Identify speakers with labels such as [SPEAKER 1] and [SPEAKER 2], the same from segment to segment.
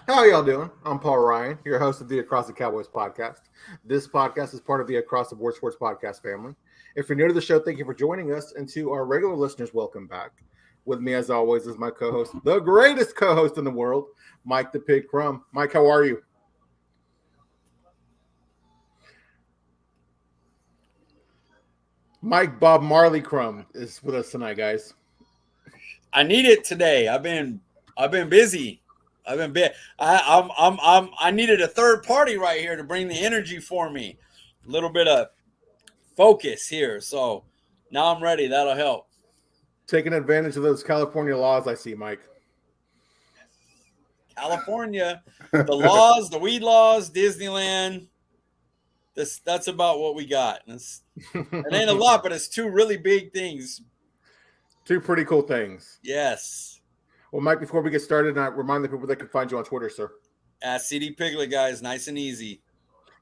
[SPEAKER 1] How y'all doing? I'm Paul Ryan, your host of the Across the Cowboys podcast. This podcast is part of the Across the Board Sports podcast family. If you're new to the show, thank you for joining us. And to our regular listeners, welcome back. With me, as always, is my co-host, the greatest co-host in the world, Mike The Pig Crum. Mike, how are you? Mike Bob Marley Crum is with us tonight, guys.
[SPEAKER 2] I need it today. I've been busy. I needed a third party right here to bring the energy for me. A little bit of focus here. So now I'm ready. That'll help.
[SPEAKER 1] Taking advantage of those California laws, I see, Mike.
[SPEAKER 2] California, the laws, the weed laws, Disneyland. That's about what we got. It ain't a lot, but it's two really big things.
[SPEAKER 1] Two pretty cool things.
[SPEAKER 2] Yes.
[SPEAKER 1] Well, Mike, before we get started, I remind the people they can find you on Twitter, sir.
[SPEAKER 2] At CD Piglet, guys. Nice and easy.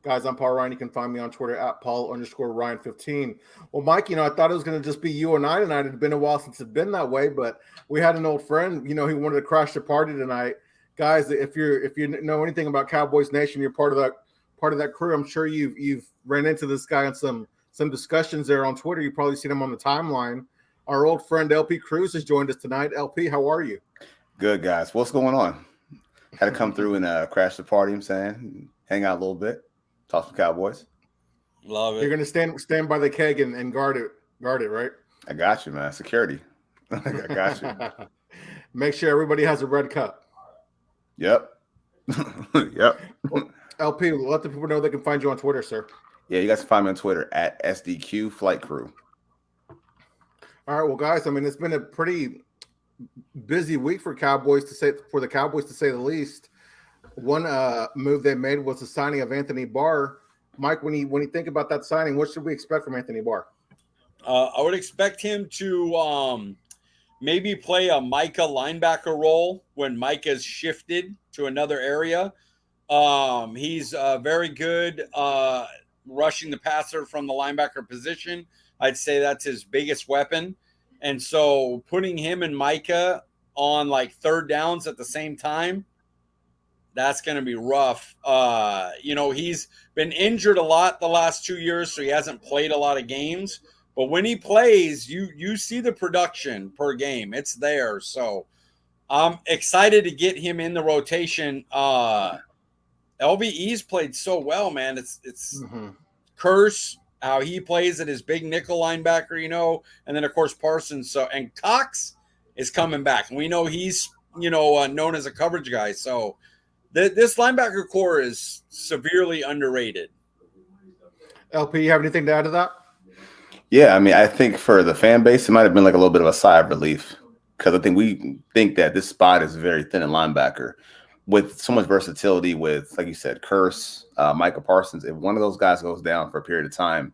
[SPEAKER 1] Guys, I'm Paul Ryan. You can find me on Twitter at Paul_Ryan15. Well, Mike, I thought it was going to just be you and I tonight. It had been a while since it's been that way, but we had an old friend, he wanted to crash the party tonight. Guys, if you know anything about Cowboys Nation, you're part of that crew. I'm sure you've ran into this guy on some discussions there on Twitter. You've probably seen him on the timeline. Our old friend LP Cruz has joined us tonight. LP, how are you?
[SPEAKER 3] Good, guys. What's going on? Had to come through and crash the party, I'm saying. Hang out a little bit. Talk some Cowboys.
[SPEAKER 2] Love it.
[SPEAKER 1] You're going to stand by the keg and guard it, right?
[SPEAKER 3] I got you, man. Security. I got you.
[SPEAKER 1] Make sure everybody has a red cup.
[SPEAKER 3] Yep. Yep.
[SPEAKER 1] Well, LP, let the people know they can find you on Twitter, sir.
[SPEAKER 3] Yeah, you guys can find me on Twitter at SDQ Flight Crew.
[SPEAKER 1] All right, well, guys, it's been a pretty busy week for the Cowboys to say the least. One move they made was the signing of Anthony Barr. Mike, when you think about that signing, what should we expect from Anthony Barr?
[SPEAKER 2] I would expect him to maybe play a Micah linebacker role when Micah's shifted to another area. He's very good rushing the passer from the linebacker position. I'd say that's his biggest weapon. And so putting him and Micah on like third downs at the same time, that's going to be rough. He's been injured a lot the last 2 years, so he hasn't played a lot of games. But when he plays, you see the production per game. It's there. So I'm excited to get him in the rotation. LVE's played so well, man. It's curse how he plays at his big nickel linebacker, and then of course Parsons. So and Cox is coming back, and we know he's known as a coverage guy. So this linebacker core is severely underrated.
[SPEAKER 1] LP, you have anything to add to that?
[SPEAKER 3] Yeah, I think for the fan base, it might have been like a little bit of a sigh of relief because I think we think that this spot is very thin in linebacker with so much versatility with, like you said, Curse, Micah Parsons. If one of those guys goes down for a period of time,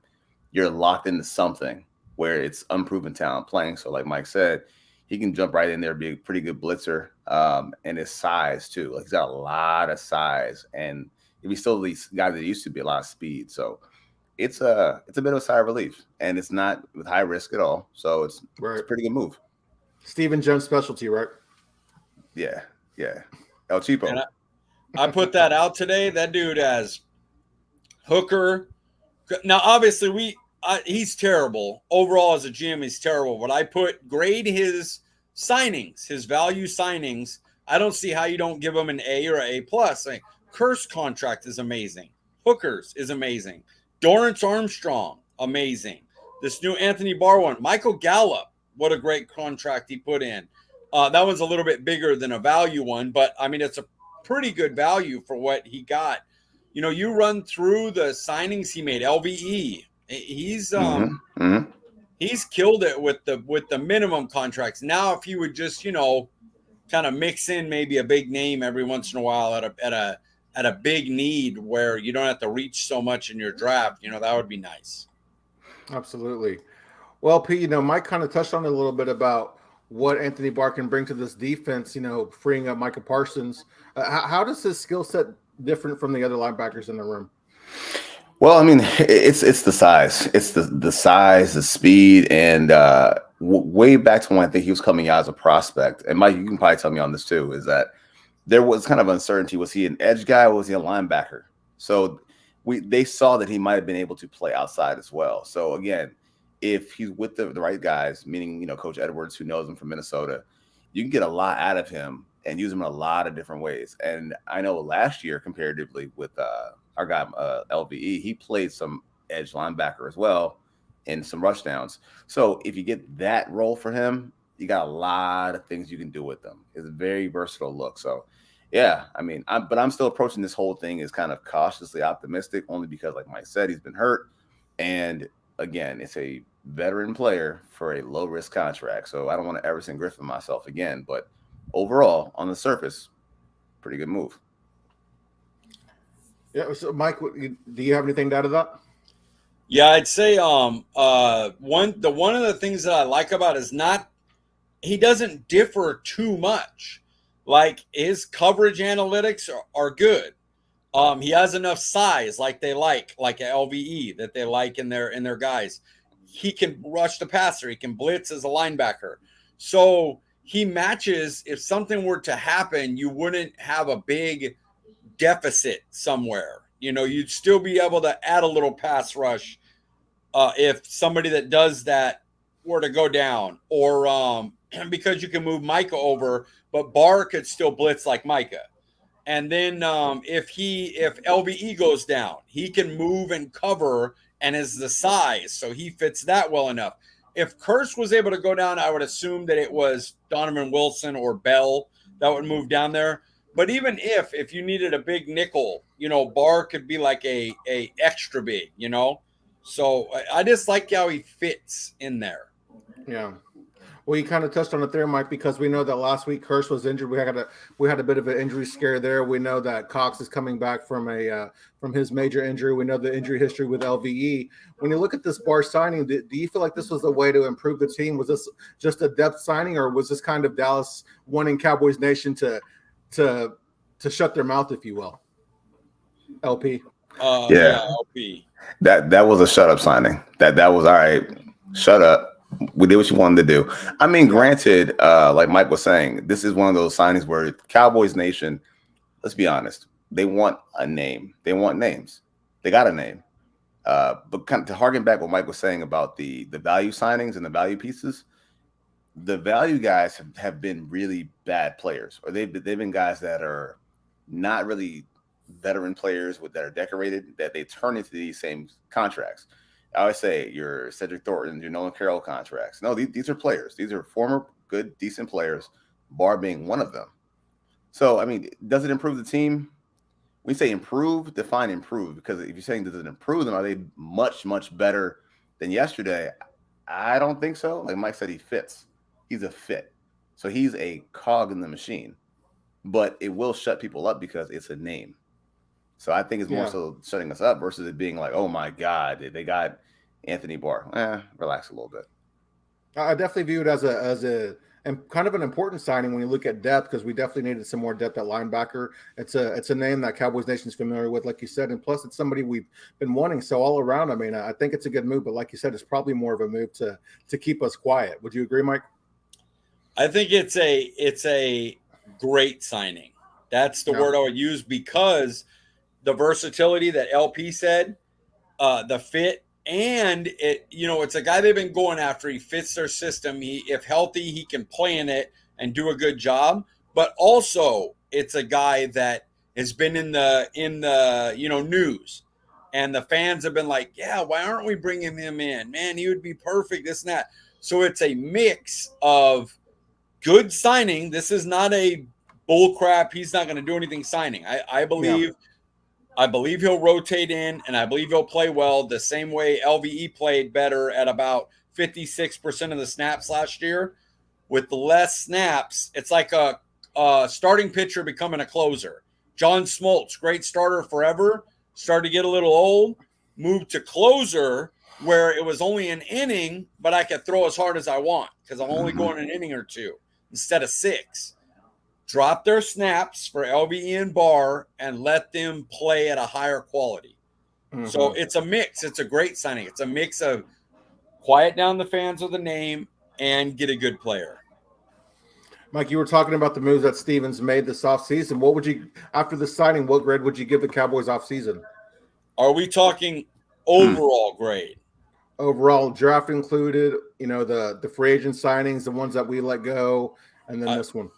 [SPEAKER 3] you're locked into something where it's unproven talent playing. So like Mike said, he can jump right in there, be a pretty good blitzer, and his size too. Like he's got a lot of size, and if he's still the guy that used to be, a lot of speed. So it's a bit of a sigh of relief, and it's not with high risk at all. So it's a pretty good move.
[SPEAKER 1] Stephen Jones specialty, right?
[SPEAKER 3] Yeah. El Cheapo.
[SPEAKER 2] And I put that out today. That dude has Hooker. Now, obviously, he's terrible. Overall, as a GM, he's terrible. But I grade his signings, his value signings. I don't see how you don't give him an A or A+. Curse contract is amazing. Hooker's is amazing. Dorrance Armstrong, amazing. This new Anthony Barr one. Michael Gallup, what a great contract he put in. That one's a little bit bigger than a value one, but it's a pretty good value for what he got. You run through the signings he made. LVE, he's killed it with the minimum contracts. Now, if you would just kind of mix in maybe a big name every once in a while at a big need where you don't have to reach so much in your draft, that would be nice.
[SPEAKER 1] Absolutely. Well, Pete, Mike kind of touched on it a little bit about what Anthony Barr can bring to this defense, freeing up Micah Parsons. How does his skill set different from the other linebackers in the room?
[SPEAKER 3] Well, it's the size. It's the size, the speed, and way back to when I think he was coming out as a prospect. And Mike, you can probably tell me on this too, is that there was kind of uncertainty. Was he an edge guy or was he a linebacker? So they saw that he might have been able to play outside as well. So again, if he's with the right guys, meaning, Coach Edwards, who knows him from Minnesota, you can get a lot out of him and use him in a lot of different ways. And I know last year, comparatively with our guy LVE, he played some edge linebacker as well in some rush downs. So if you get that role for him, you got a lot of things you can do with them. It's a very versatile look. So yeah, I mean, I'm still approaching this whole thing as kind of cautiously optimistic, only because, like Mike said, he's been hurt. And again, it's a veteran player for a low risk contract. So I don't want to Everson Griffin myself again, but overall, on the surface, pretty good move.
[SPEAKER 1] Yeah. So Mike, do you have anything to add to that?
[SPEAKER 2] Yeah, I'd say one of the things that I like about is he doesn't differ too much. Like, his coverage analytics are good. He has enough size, like LVE, that they like in their guys. He can rush the passer. He can blitz as a linebacker. So he matches. If something were to happen, you wouldn't have a big deficit somewhere. You'd still be able to add a little pass rush if somebody that does that were to go down, or because you can move Micah over, but Barr could still blitz like Micah. And then if LVE goes down, he can move and cover and is the size, so he fits that well enough. If Kearse was able to go down, I would assume that it was Donovan Wilson or Bell that would move down there. But even if you needed a big nickel, Barr could be like a extra big, So I just like how he fits in there.
[SPEAKER 1] Yeah. Well, you kind of touched on it there, Mike, because we know that last week Kearse was injured. We had a bit of an injury scare there. We know that Cox is coming back from his major injury. We know the injury history with LVE. When you look at this Barr signing, do you feel like this was a way to improve the team? Was this just a depth signing, or was this kind of Dallas wanting Cowboys Nation to shut their mouth, if you will? LP.
[SPEAKER 3] Yeah,
[SPEAKER 2] LP.
[SPEAKER 3] That was a shut up signing. That was all right. Shut up. We did what you wanted to do. I mean, granted, like Mike was saying, this is one of those signings where Cowboys Nation, let's be honest, they want a name. They want names. They got a name. But kind of to harken back what Mike was saying about the value signings and the value pieces, the value guys have been really bad players, or they've been guys that are not really veteran players that are decorated, that they turn into these same contracts. I always say your Cedric Thornton, your Nolan Carroll contracts. No, these are players. These are former good, decent players, Barr being one of them. So, I mean, does it improve the team? When you say improve, define improve, because if you're saying does it improve them, are they much, much better than yesterday? I don't think so. Like Mike said, he fits. He's a fit. So he's a cog in the machine. But it will shut people up because it's a name. So I think it's more so shutting us up versus it being like, oh my God, they got Anthony Barr. Relax a little bit.
[SPEAKER 1] I definitely view it as a and kind of an important signing when you look at depth, because we definitely needed some more depth at linebacker. It's a name that Cowboys Nation is familiar with, like you said, and plus it's somebody we've been wanting. So all around, I mean, I think it's a good move, but like you said, it's probably more of a move to keep us quiet. Would you agree, Mike?
[SPEAKER 2] I think it's a great signing. That's the word I would use, because the versatility that LP said, the fit, and it's a guy they've been going after. He fits their system. If healthy, he can play in it and do a good job. But also, it's a guy that has been in the news, and the fans have been like, yeah, why aren't we bringing him in? Man, he would be perfect. This and that. So it's a mix of good signing. This is not a bull crap. He's not going to do anything signing. I believe. Yeah. I believe he'll rotate in, and I believe he'll play well the same way LVE played better at about 56% of the snaps last year. With the less snaps, it's like a starting pitcher becoming a closer. John Smoltz, great starter forever, started to get a little old, moved to closer where it was only an inning, but I could throw as hard as I want because I'm only going an inning or two instead of 6. Drop their snaps for LVE and Barr and let them play at a higher quality. Mm-hmm. So it's a mix. It's a great signing. It's a mix of quiet down the fans with a name and get a good player.
[SPEAKER 1] Mike, you were talking about the moves that Stevens made this offseason. What would you, after the signing, what grade would you give the Cowboys offseason?
[SPEAKER 2] Are we talking overall grade?
[SPEAKER 1] Overall, draft included, the free agent signings, the ones that we let go, and then this one.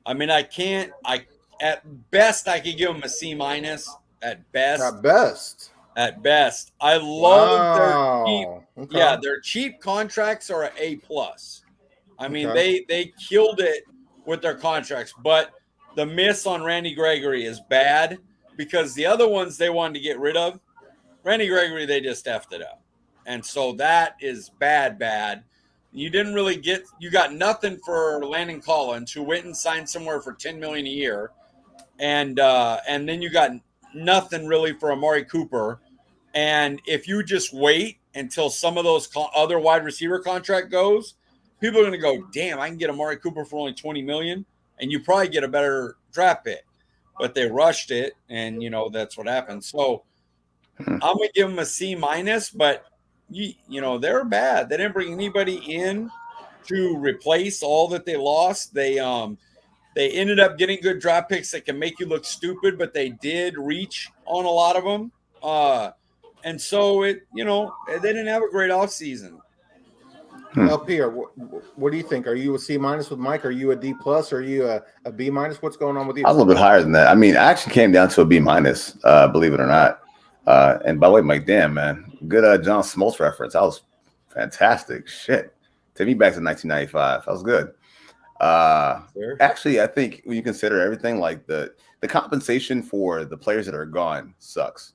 [SPEAKER 2] I mean, at best I could give them a C minus. At best.
[SPEAKER 1] At best.
[SPEAKER 2] At best. I love their cheap.
[SPEAKER 1] Okay.
[SPEAKER 2] Yeah, their cheap contracts are an A plus. I mean,
[SPEAKER 1] Okay.
[SPEAKER 2] they killed it with their contracts, but the miss on Randy Gregory is bad because the other ones they wanted to get rid of, Randy Gregory, they just effed it up. And so that is bad. You didn't really you got nothing for Landon Collins, who went and signed somewhere for $10 million a year. And then you got nothing really for Amari Cooper. And if you just wait until some of those other wide receiver contract goes, people are going to go, damn, I can get Amari Cooper for only $20 million, and you probably get a better draft pick. But they rushed it, and that's what happened. So I'm going to give them a C minus, but they're bad. They didn't bring anybody in to replace all that they lost. They ended up getting good draft picks that can make you look stupid, but they did reach on a lot of them. And so they didn't have a great offseason.
[SPEAKER 1] LP, what do you think? Are you a C minus with Mike? Are you a D plus? Are you a B minus? What's going on with you?
[SPEAKER 3] I was a little bit higher than that. I mean, I actually came down to a B minus, believe it or not. And by the way, Mike, damn, man, good John Smoltz reference. That was fantastic. Shit. Take me back to 1995. That was good. Sure. Actually, I think when you consider everything, like the compensation for the players that are gone sucks.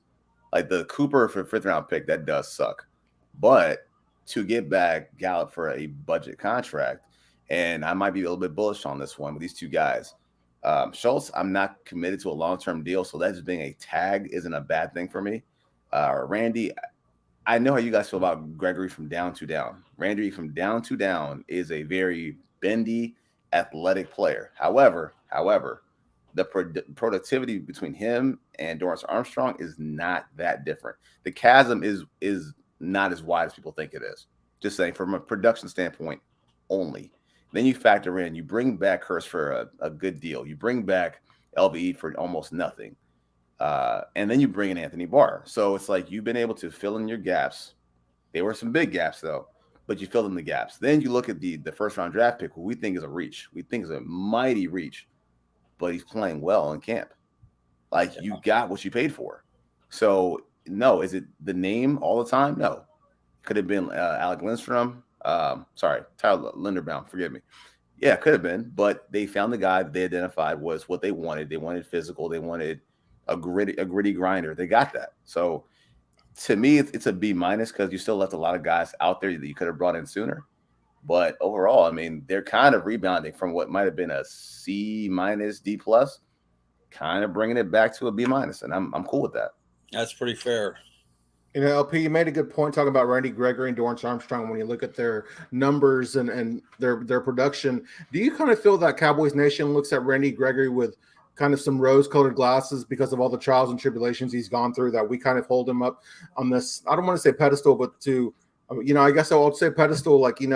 [SPEAKER 3] Like the Cooper for 5th round pick, that does suck. But to get back Gallup for a budget contract, and I might be a little bit bullish on this one with these two guys. Schultz, I'm not committed to a long-term deal, so that just being a tag isn't a bad thing for me. Randy, I know how you guys feel about Gregory from down to down. Randy from down to down is a very bendy, athletic player. However, the productivity between him and Dorrance Armstrong is not that different. The chasm is not as wide as people think it is. Just saying, from a production standpoint only. Then you factor in, you bring back Hurst for a good deal. You bring back LVE for almost nothing. And then you bring in Anthony Barr. So it's like you've been able to fill in your gaps. There were some big gaps, though, but you filled in the gaps. Then you look at the first-round draft pick, who we think is a reach. We think is a mighty reach, but he's playing well in camp. Like, you got what you paid for. So, no, is it the name all the time? No. Could have been Alec Lindstrom. Tyler Linderbaum, forgive me. Yeah, could have been, but they found the guy that they identified was what they wanted. They wanted physical. They wanted a gritty grinder. They got that. So to me, it's a B minus because you still left a lot of guys out there that you could have brought in sooner. But overall, I mean, they're kind of rebounding from what might have been a C minus, D plus, kind of bringing it back to a B minus, and I'm cool with that.
[SPEAKER 2] That's pretty fair.
[SPEAKER 1] LP, you made a good point talking about Randy Gregory and Dorrance Armstrong. When you look at their numbers and their production, do you kind of feel that Cowboys Nation looks at Randy Gregory with kind of some rose-colored glasses because of all the trials and tribulations he's gone through, that we kind of hold him up on this, I don't want to say pedestal, but to, I guess I'll say pedestal, like, he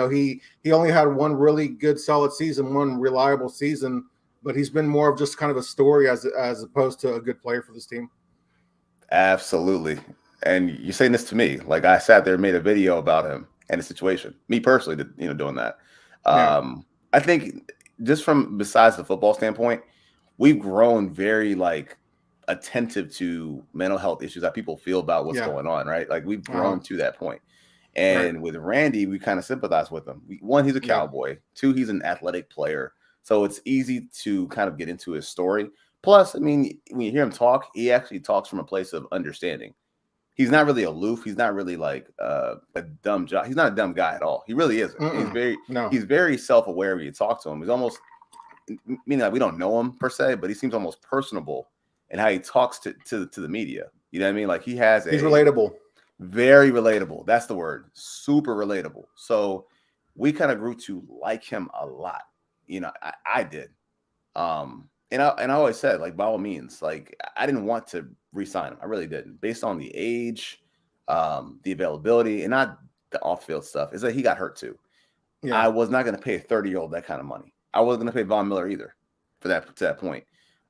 [SPEAKER 1] only had one really good solid season, one reliable season, but he's been more of just kind of a story as opposed to a good player for this team.
[SPEAKER 3] Absolutely. And you're saying this to me, like I sat there and made a video about him and the situation. Me personally, doing that. Yeah. I think just from besides the football standpoint, we've grown very attentive to mental health issues that people feel about what's going on, right? Like we've grown to that point. And with Randy, we kind of sympathize with him. One, he's a Cowboy. Two, he's an athletic player. So it's easy to kind of get into his story. Plus, I mean, when you hear him talk, he actually talks from a place of understanding. He's not really aloof. He's not really like a dumb job. He's not a dumb guy at all. He really isn't. He's very self-aware when you talk to him. He's almost, meaning like we don't know him per se, but he seems almost personable in how he talks to the media. You know what I mean? Like he's
[SPEAKER 1] relatable. Very relatable. That's the word. Super relatable. So we kind of grew to like him a lot. I did. And I always said, like, by all means, like, I didn't want to re-sign him. I really didn't. Based on the age, the availability, and not the off-field stuff, is that he got hurt too. Yeah. I was not going to pay a 30-year-old that kind of money.
[SPEAKER 3] I wasn't going to pay Von Miller either to that point.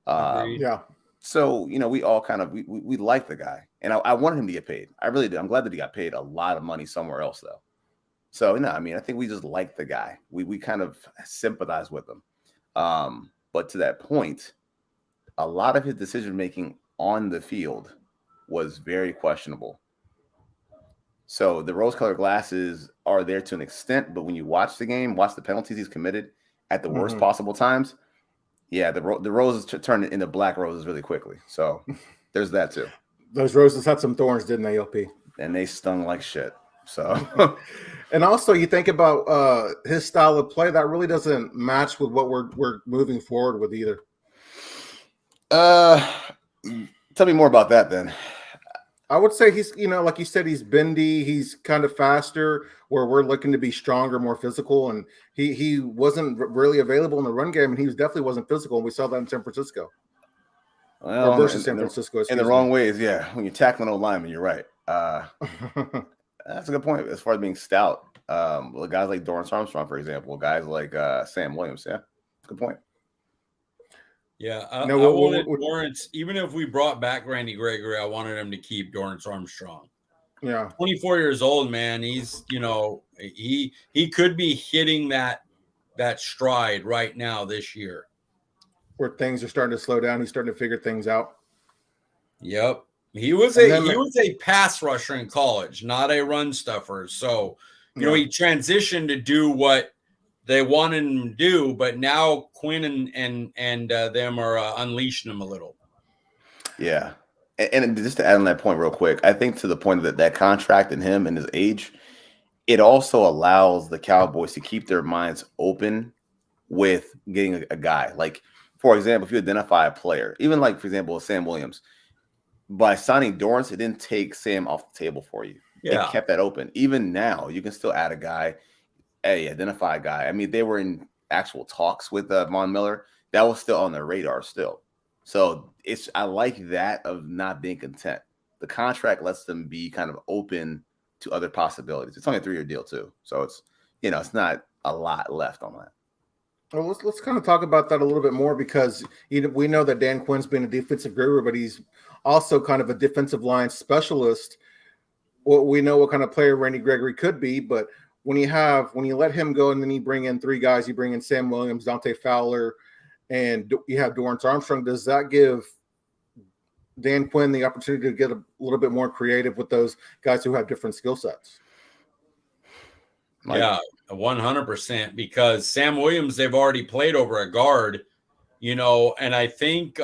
[SPEAKER 1] Yeah.
[SPEAKER 3] So, we all kind of, we like the guy, and I wanted him to get paid. I really did. I'm glad that he got paid a lot of money somewhere else, though. So, I mean, I think we just like the guy. We kind of sympathize with him. But to that point, a lot of his decision-making on the field was very questionable. So the rose-colored glasses are there to an extent, but when you watch the game, watch the penalties he's committed at the worst possible times, yeah, the roses turn into black roses really quickly. So there's that too.
[SPEAKER 1] Those roses had some thorns, didn't they, LP?
[SPEAKER 3] And they stung like shit. So,
[SPEAKER 1] and also you think about his style of play that really doesn't match with what we're moving forward with either.
[SPEAKER 3] Tell me more about that then.
[SPEAKER 1] I would say he's, like you said, he's bendy. He's kind of faster, where we're looking to be stronger, more physical. And he wasn't really available in the run game, and he definitely wasn't physical. And we saw that in San Francisco.
[SPEAKER 3] Well,
[SPEAKER 1] versus San Francisco.
[SPEAKER 3] In the wrong ways, yeah. When you're tackling old linemen, you're right. That's a good point as far as being stout. Guys like Dorrance Armstrong, for example, guys like Sam Williams. Yeah, that's a good point.
[SPEAKER 2] Yeah, I wanted Dorrance, even if we brought back Randy Gregory, I wanted him to keep Dorrance Armstrong.
[SPEAKER 1] Yeah.
[SPEAKER 2] 24 years old, man. He's, he could be hitting that stride right now this year.
[SPEAKER 1] Where things are starting to slow down. He's starting to figure things out.
[SPEAKER 2] Yep. He was a pass rusher in college, not a run stuffer. So, he transitioned to do what they wanted him to do, but now Quinn and them are unleashing him a little.
[SPEAKER 3] Yeah. And just to add on that point real quick, I think to the point that contract and him and his age, it also allows the Cowboys to keep their minds open with getting a guy. Like, for example, if you identify a player, even like, for example, Sam Williams, by signing Dorrance, it didn't take Sam off the table for you.
[SPEAKER 2] Yeah.
[SPEAKER 3] It kept that open. Even now, you can still add a guy. Hey, identify a guy. I mean, they were in actual talks with Von Miller. That was still on their radar still. So I like that of not being content. The contract lets them be kind of open to other possibilities. It's only a 3-year deal too. So it's, it's not a lot left on that.
[SPEAKER 1] Well, let's kind of talk about that a little bit more, because we know that Dan Quinn's been a defensive guru, but he's also kind of a defensive line specialist. Well, we know what kind of player Randy Gregory could be, but when you let him go and then you bring in 3 guys, you bring in Sam Williams, Dante Fowler, and you have Dorrance Armstrong, does that give Dan Quinn the opportunity to get a little bit more creative with those guys who have different skill sets?
[SPEAKER 2] Yeah, 100%, because Sam Williams, they've already played over a guard, and I think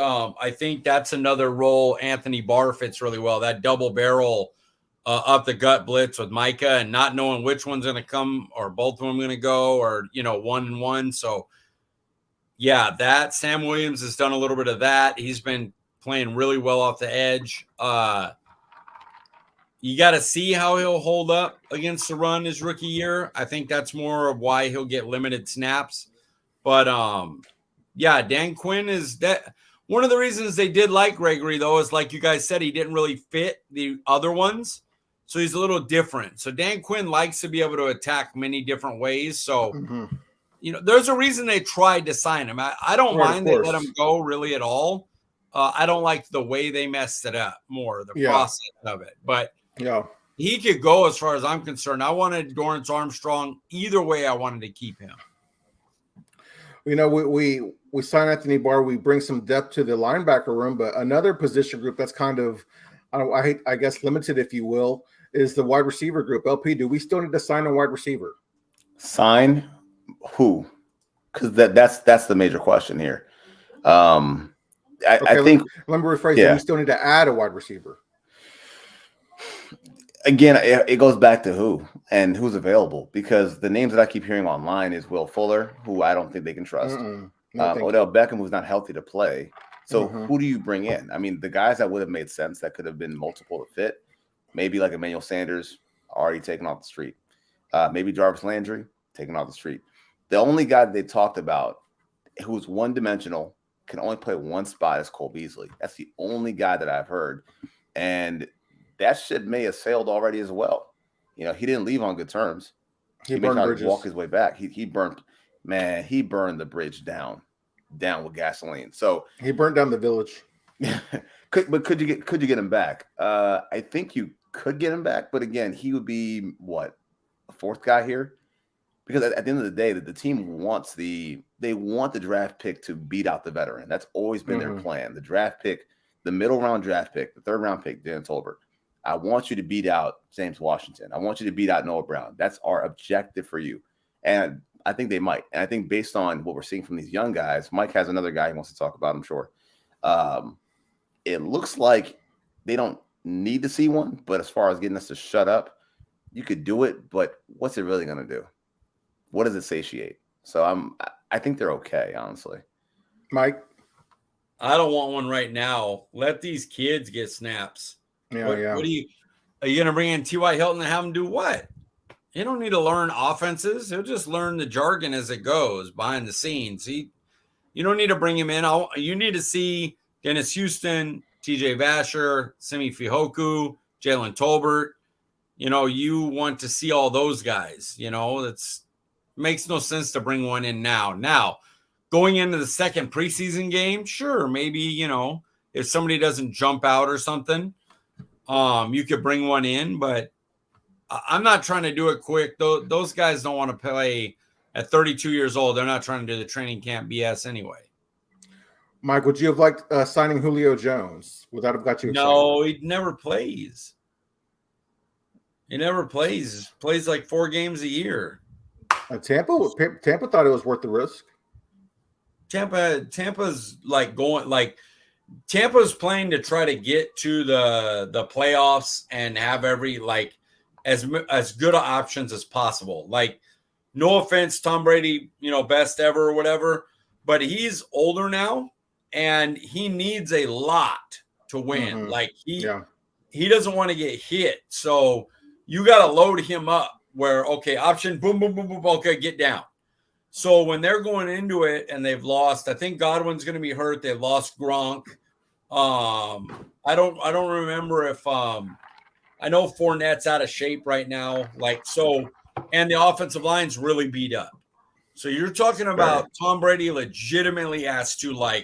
[SPEAKER 2] that's another role Anthony Barr fits really well, that double barrel up the gut blitz with Micah, and not knowing which one's going to come or both of them going to go, or 1-1. So yeah, that Sam Williams has done a little bit of that. He's been playing really well off the edge. You got to see how he'll hold up against the run his rookie year. I think that's more of why he'll get limited snaps. But yeah, Dan Quinn is that. One of the reasons they did like Gregory, though, is like you guys said, he didn't really fit the other ones. So he's a little different. So Dan Quinn likes to be able to attack many different ways. So, there's a reason they tried to sign him. I don't mind they let him go really at all. I don't like the way they messed it up more, the process of it. But he could go as far as I'm concerned. I wanted Dorrance Armstrong. Either way, I wanted to keep him.
[SPEAKER 1] We sign Anthony Barr. We bring some depth to the linebacker room, but another position group that's kind of, I guess, limited, if you will, is the wide receiver group. LP, do we still need to sign a wide receiver?
[SPEAKER 3] Sign who? Because that's the major question here. I think.
[SPEAKER 1] Let me rephrase that. We still need to add a wide receiver.
[SPEAKER 3] Again, it goes back to who and who's available, because the names that I keep hearing online is Will Fuller, who I don't think they can trust. Odell Beckham, who's not healthy to play. So who do you bring in? I mean, the guys that would have made sense that could have been multiple to fit, maybe like Emmanuel Sanders, already taken off the street. Maybe Jarvis Landry, taken off the street. The only guy that they talked about who's one-dimensional, can only play one spot, is Cole Beasley. That's the only guy that I've heard. And that shit may have sailed already as well. He didn't leave on good terms. He may try to walk his way back. He burnt man, he burned the bridge down with gasoline. So
[SPEAKER 1] he burnt down the village.
[SPEAKER 3] could you get him back? I think you could get him back, but again, he would be what, a fourth guy here? Because at the end of the day, the team wants the draft pick to beat out the veteran. That's always been their plan. The draft pick, the middle round draft pick, the third round pick, Dan Tolbert. I want you to beat out James Washington. I want you to beat out Noah Brown. That's our objective for you. And I think they might. And I think based on what we're seeing from these young guys, Mike has another guy he wants to talk about, I'm sure. It looks like they don't need to see one, but as far as getting us to shut up, you could do it, but what's it really going to do? What does it satiate? So I think they're okay, honestly.
[SPEAKER 1] Mike?
[SPEAKER 2] I don't want one right now. Let these kids get snaps.
[SPEAKER 1] Yeah,
[SPEAKER 2] What are you going to bring in T.Y. Hilton and have him do what? You don't need to learn offenses. He'll just learn the jargon as it goes behind the scenes. You don't need to bring him in. You need to see Dennis Houston, TJ Vasher, Simi Fehoko, Jalen Tolbert. You want to see all those guys. That's makes no sense to bring one in now. Now, going into the second preseason game, sure, maybe, if somebody doesn't jump out or something, you could bring one in, but I'm not trying to do it quick. Those guys don't want to play at 32 years old. They're not trying to do the training camp BS anyway.
[SPEAKER 1] Mike, would you have liked signing Julio Jones? Would that have got you excited?
[SPEAKER 2] No, he never plays. He never plays. He plays like 4 games a year.
[SPEAKER 1] Tampa thought it was worth the risk.
[SPEAKER 2] Tampa's Tampa's playing to try to get to the playoffs and have every as good options as possible. No offense, Tom Brady, best ever or whatever, but he's older now and he needs a lot to win.
[SPEAKER 1] Mm-hmm.
[SPEAKER 2] He doesn't want to get hit. So you got to load him up where, okay, option, boom, boom, boom, boom, okay, get down. So when they're going into it and they've lost, I think Godwin's going to be hurt. They've lost Gronk. I don't remember if I know Fournette's out of shape right now. And the offensive line's really beat up. So you're talking about Tom Brady legitimately has to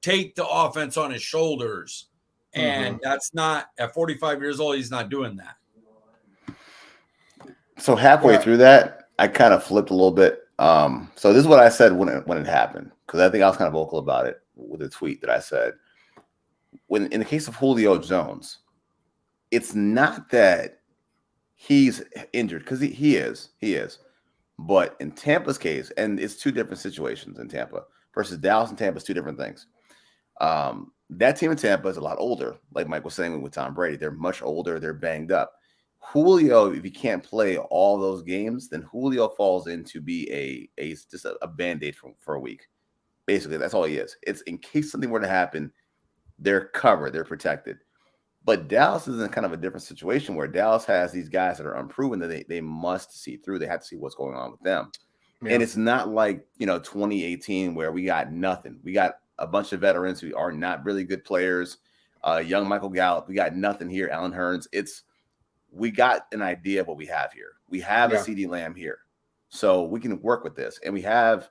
[SPEAKER 2] take the offense on his shoulders. And that's not at 45 years old. He's not doing that.
[SPEAKER 3] So halfway through that, I kind of flipped a little bit. So this is what I said when it happened, because I think I was kind of vocal about it with a tweet that I said. When in the case of Julio Jones, it's not that he's injured, because he is. But in Tampa's case, and it's 2 different situations in Tampa versus Dallas and Tampa is 2 different things. That team in Tampa is a lot older, like Mike was saying with Tom Brady. They're much older. They're banged up. Julio, if he can't play all those games, then Julio falls into be just a Band-Aid for a week. Basically, that's all he is. It's in case something were to happen, they're covered, they're protected. But Dallas is in kind of a different situation where Dallas has these guys that are unproven that they must see through. They have to see what's going on with them. Yeah. And it's not like, 2018 where we got nothing. We got a bunch of veterans who are not really good players. Young Michael Gallup. We got nothing here. Alan Hearns. We got an idea of what we have here. We have a CeeDee Lamb here. So we can work with this. And we have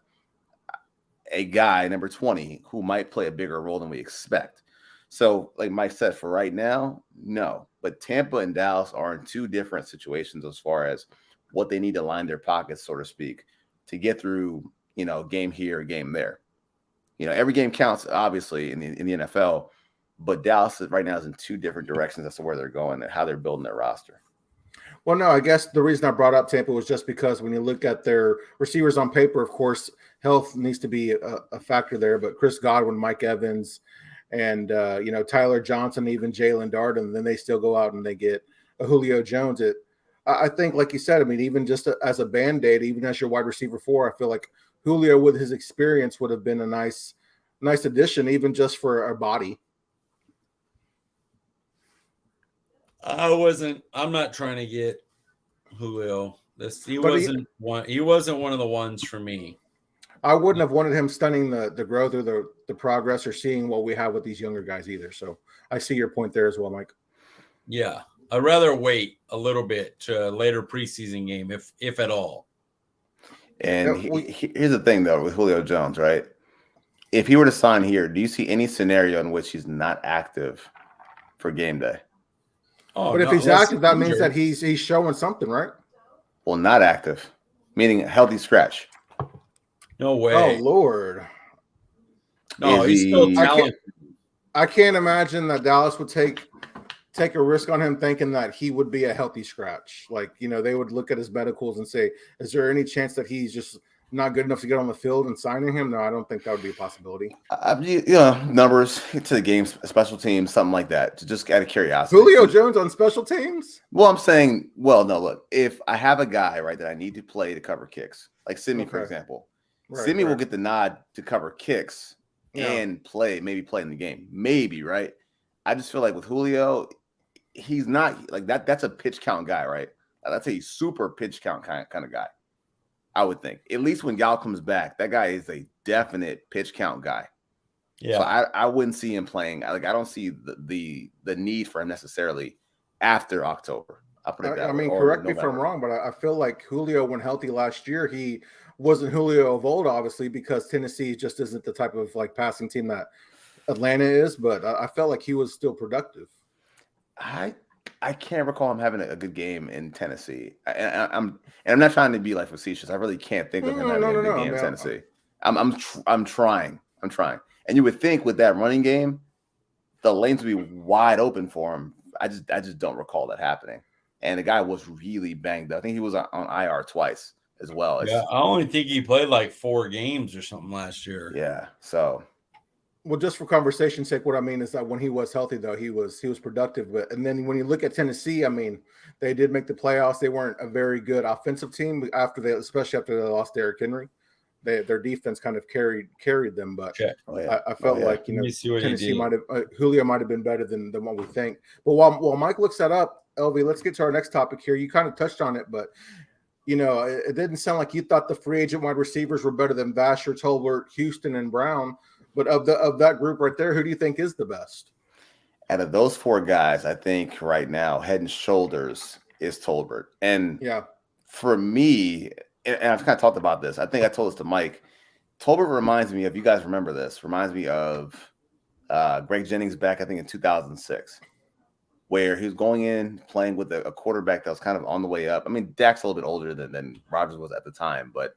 [SPEAKER 3] a guy, number 20, who might play a bigger role than we expect. So like Mike said, for right now, no. But Tampa and Dallas are in 2 different situations as far as what they need to line their pockets, so to speak, to get through, game here, game there. Every game counts, obviously, in the NFL. But Dallas right now is in 2 different directions as to where they're going and how they're building their roster.
[SPEAKER 1] Well, no, I guess the reason I brought up Tampa was just because when you look at their receivers on paper, of course, health needs to be a factor there. But Chris Godwin, Mike Evans, and Tyler Johnson, even Jalen Darden, and then they still go out and they get a Julio Jones. I think, like you said, even just as a Band-Aid, even as your wide receiver 4, I feel like Julio with his experience would have been a nice addition, even just for our body.
[SPEAKER 2] I'm not trying to get Julio. He wasn't one of the ones for me.
[SPEAKER 1] I wouldn't have wanted him stunning the growth or the progress or seeing what we have with these younger guys either. So I see your point there as well, Mike.
[SPEAKER 2] Yeah. I'd rather wait a little bit to a later preseason game, if at all.
[SPEAKER 3] And here's the thing, though, with Julio Jones, right? If he were to sign here, do you see any scenario in which he's not active for game day?
[SPEAKER 1] Oh, but if he's active, that means that he's showing something, right?
[SPEAKER 3] Well, not active, meaning a healthy scratch.
[SPEAKER 2] No way.
[SPEAKER 1] Oh, Lord.
[SPEAKER 2] No, he's still talented.
[SPEAKER 1] I can't imagine that Dallas would take a risk on him thinking that he would be a healthy scratch. Like, they would look at his medicals and say, is there any chance that he's just not good enough to get on the field and signing him? No, I don't think that would be a possibility.
[SPEAKER 3] Numbers to the game, special teams, something like that. Just out of curiosity.
[SPEAKER 1] Julio Jones on special teams?
[SPEAKER 3] Well, I'm saying, no, look, if I have a guy, right, that I need to play to cover kicks, like Simi, for example, Simi will get the nod to cover kicks and maybe play in the game. Maybe, right? I just feel like with Julio, he's not like that. That's a pitch count guy, right? That's a super pitch count kind of guy. I would think. At least when Gallup comes back, that guy is a definite pitch count guy. Yeah. So I wouldn't see him playing. Like, I don't see the need for him necessarily after October. I'll put it that way.
[SPEAKER 1] Correct me if I'm wrong, but I feel like Julio, when healthy last year, he wasn't Julio of old, obviously, because Tennessee just isn't the type of like passing team that Atlanta is. But I felt like he was still productive.
[SPEAKER 3] I can't recall him having a good game in Tennessee. I'm not trying to be like facetious. I really can't think of him having a good game in Tennessee. I'm trying. And you would think with that running game, the lanes would be wide open for him. I just don't recall that happening. And the guy was really banged up. I think he was on IR twice as well.
[SPEAKER 2] Yeah, I only think he played like 4 games or something last year.
[SPEAKER 3] Yeah, so.
[SPEAKER 1] Well, just for conversation's sake, what I mean is that when he was healthy, though, he was productive. But and then when you look at Tennessee, I mean, they did make the playoffs. They weren't a very good offensive team especially after they lost Derrick Henry. Their defense kind of carried them. But I felt like Tennessee might have Julio might have been better than what we think. But while Mike looks that up, LV, let's get to our next topic here. You kind of touched on it, but it didn't sound like you thought the free agent wide receivers were better than Vasher, Tolbert, Houston, and Brown. But of that group right there, who do you think is the best?
[SPEAKER 3] Out of those 4 guys, I think right now, head and shoulders is Tolbert. And for me, and I've kind of talked about this, I think I told this to Mike, Tolbert reminds me of, you guys remember this, reminds me of Greg Jennings back, I think, in 2006, where he was going in, playing with a quarterback that was kind of on the way up. I mean, Dak's a little bit older than Rodgers was at the time, but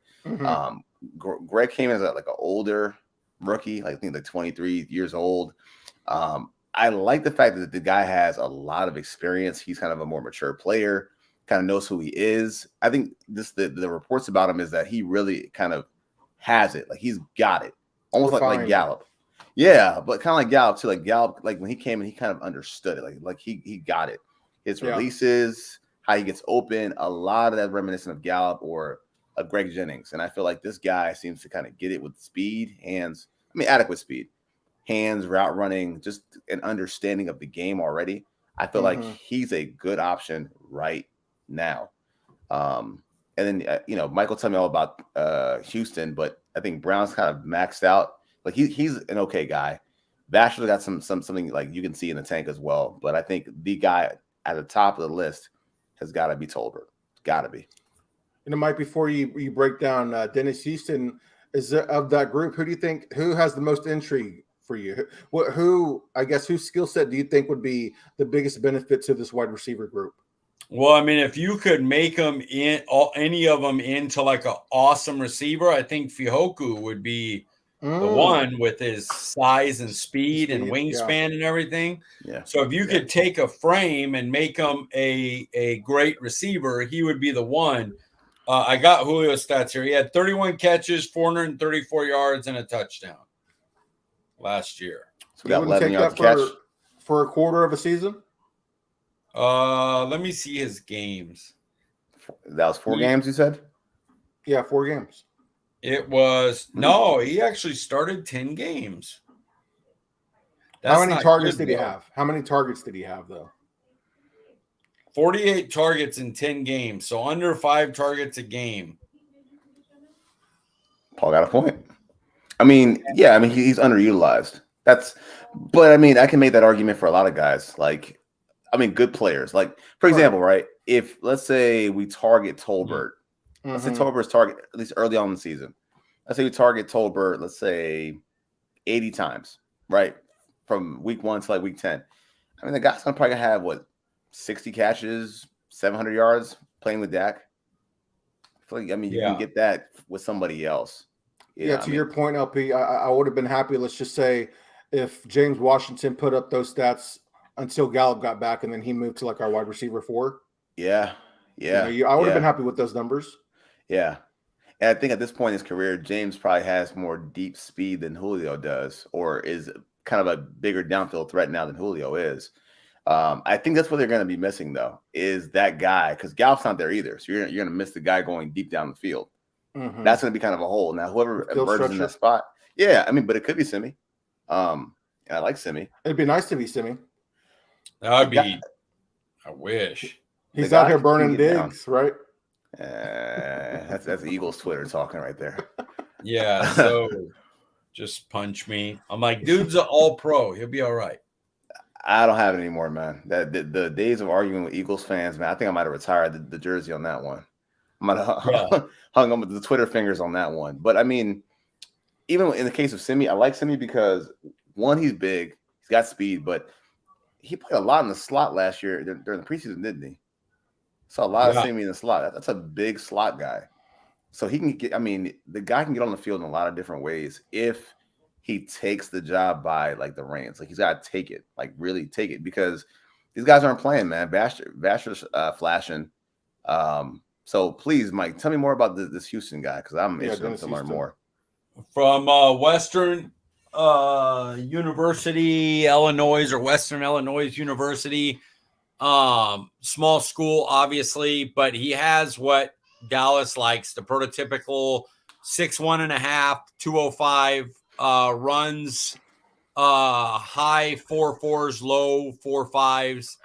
[SPEAKER 3] Greg came in as like an older rookie, I think like 23 years old. I like the fact that the guy has a lot of experience. He's kind of a more mature player, kind of knows who he is. I think the reports about him is that he really kind of has it. Like, he's got it. Almost like Gallup. Yeah, but kind of like Gallup too. Like Gallup, like when he came in, he kind of understood it. Like he got it. His releases, how he gets open, a lot of that reminiscent of Gallup or of Greg Jennings. And I feel like this guy seems to kind of get it with speed, hands. I mean, adequate speed, hands, route running, just an understanding of the game already. I feel like he's a good option right now. And then, Michael told me all about Houston, but I think Brown's kind of maxed out. Like he's an okay guy. Vasher's got something like you can see in the tank as well. But I think the guy at the top of the list has got to be Tolbert. Got to be.
[SPEAKER 1] Mike, before you break down Dennis Houston, of that group, who do you think has the most intrigue for you? Whose skill set do you think would be the biggest benefit to this wide receiver group?
[SPEAKER 2] Well, I mean, if you could make them any of them into like an awesome receiver, I think Fehoko would be the one with his size and speed and wingspan and everything. Yeah. So if you could take a frame and make him a great receiver, he would be the one. I got Julio's stats here. He had 31 catches, 434 yards, and a touchdown last year.
[SPEAKER 3] So we got 11 yards catch
[SPEAKER 1] for a quarter of a season.
[SPEAKER 2] Let me see his games.
[SPEAKER 3] That was 4 games, you said?
[SPEAKER 1] Yeah, 4 games.
[SPEAKER 2] It was he actually started 10 games.
[SPEAKER 1] How many targets did he have? How many targets did he have, though?
[SPEAKER 2] 48 targets in 10 games, so under 5 targets a game.
[SPEAKER 3] Paul got a point. I mean, he's underutilized. But I mean, I can make that argument for a lot of guys. Like, I mean, good players. Like, for example, right? If let's say we target Tolbert Let's say Tolbert's target, at least early on in the season. Let's say we target Tolbert, let's say 80 times, right? From week 1 to like week 10. I mean, the guy's going to probably have, 60 catches, 700 yards playing with Dak? You can get that with somebody else.
[SPEAKER 1] To your point, LP, I would have been happy, let's just say, if James Washington put up those stats until Gallup got back and then he moved to like our wide receiver 4.
[SPEAKER 3] Yeah.
[SPEAKER 1] I would have been happy with those numbers.
[SPEAKER 3] Yeah. And I think at this point in his career, James probably has more deep speed than Julio does, or is kind of a bigger downfield threat now than Julio is. I think that's what they're going to be missing, though, is that guy, because Gallup's not there either. So you're going to miss the guy going deep down the field. Mm-hmm. That's going to be kind of a hole. Now, whoever emerges in that spot, but it could be Simi. I like Simi.
[SPEAKER 1] It'd be nice to be Simi.
[SPEAKER 2] That would be. I wish.
[SPEAKER 1] He's out here burning digs, down. Right?
[SPEAKER 3] That's Eagles Twitter talking right there.
[SPEAKER 2] Yeah, so just punch me. I'm like, dude's an all-pro. He'll be all right.
[SPEAKER 3] I don't have it anymore, man. The days of arguing with Eagles fans, man, I think I might have retired the jersey on that one. I might have hung on with the Twitter fingers on that one. But, I mean, even in the case of Simi, I like Simi because, one, he's big. He's got speed, but he played a lot in the slot last year during the preseason, didn't he? Saw a lot of Simi in the slot. That's a big slot guy. So he can get, the guy can get on the field in a lot of different ways if he takes the job by like the reins. Like he's got to take it, like really take it, because these guys aren't playing, man. Vasher's flashing. So please, Mike, tell me more about this Houston guy, because I'm interested to learn more.
[SPEAKER 2] From Western University, Illinois, or Western Illinois University. Small school, obviously, but he has what Dallas likes, the prototypical 6'1.5", 205, runs, high 4.4s, low 4.5s.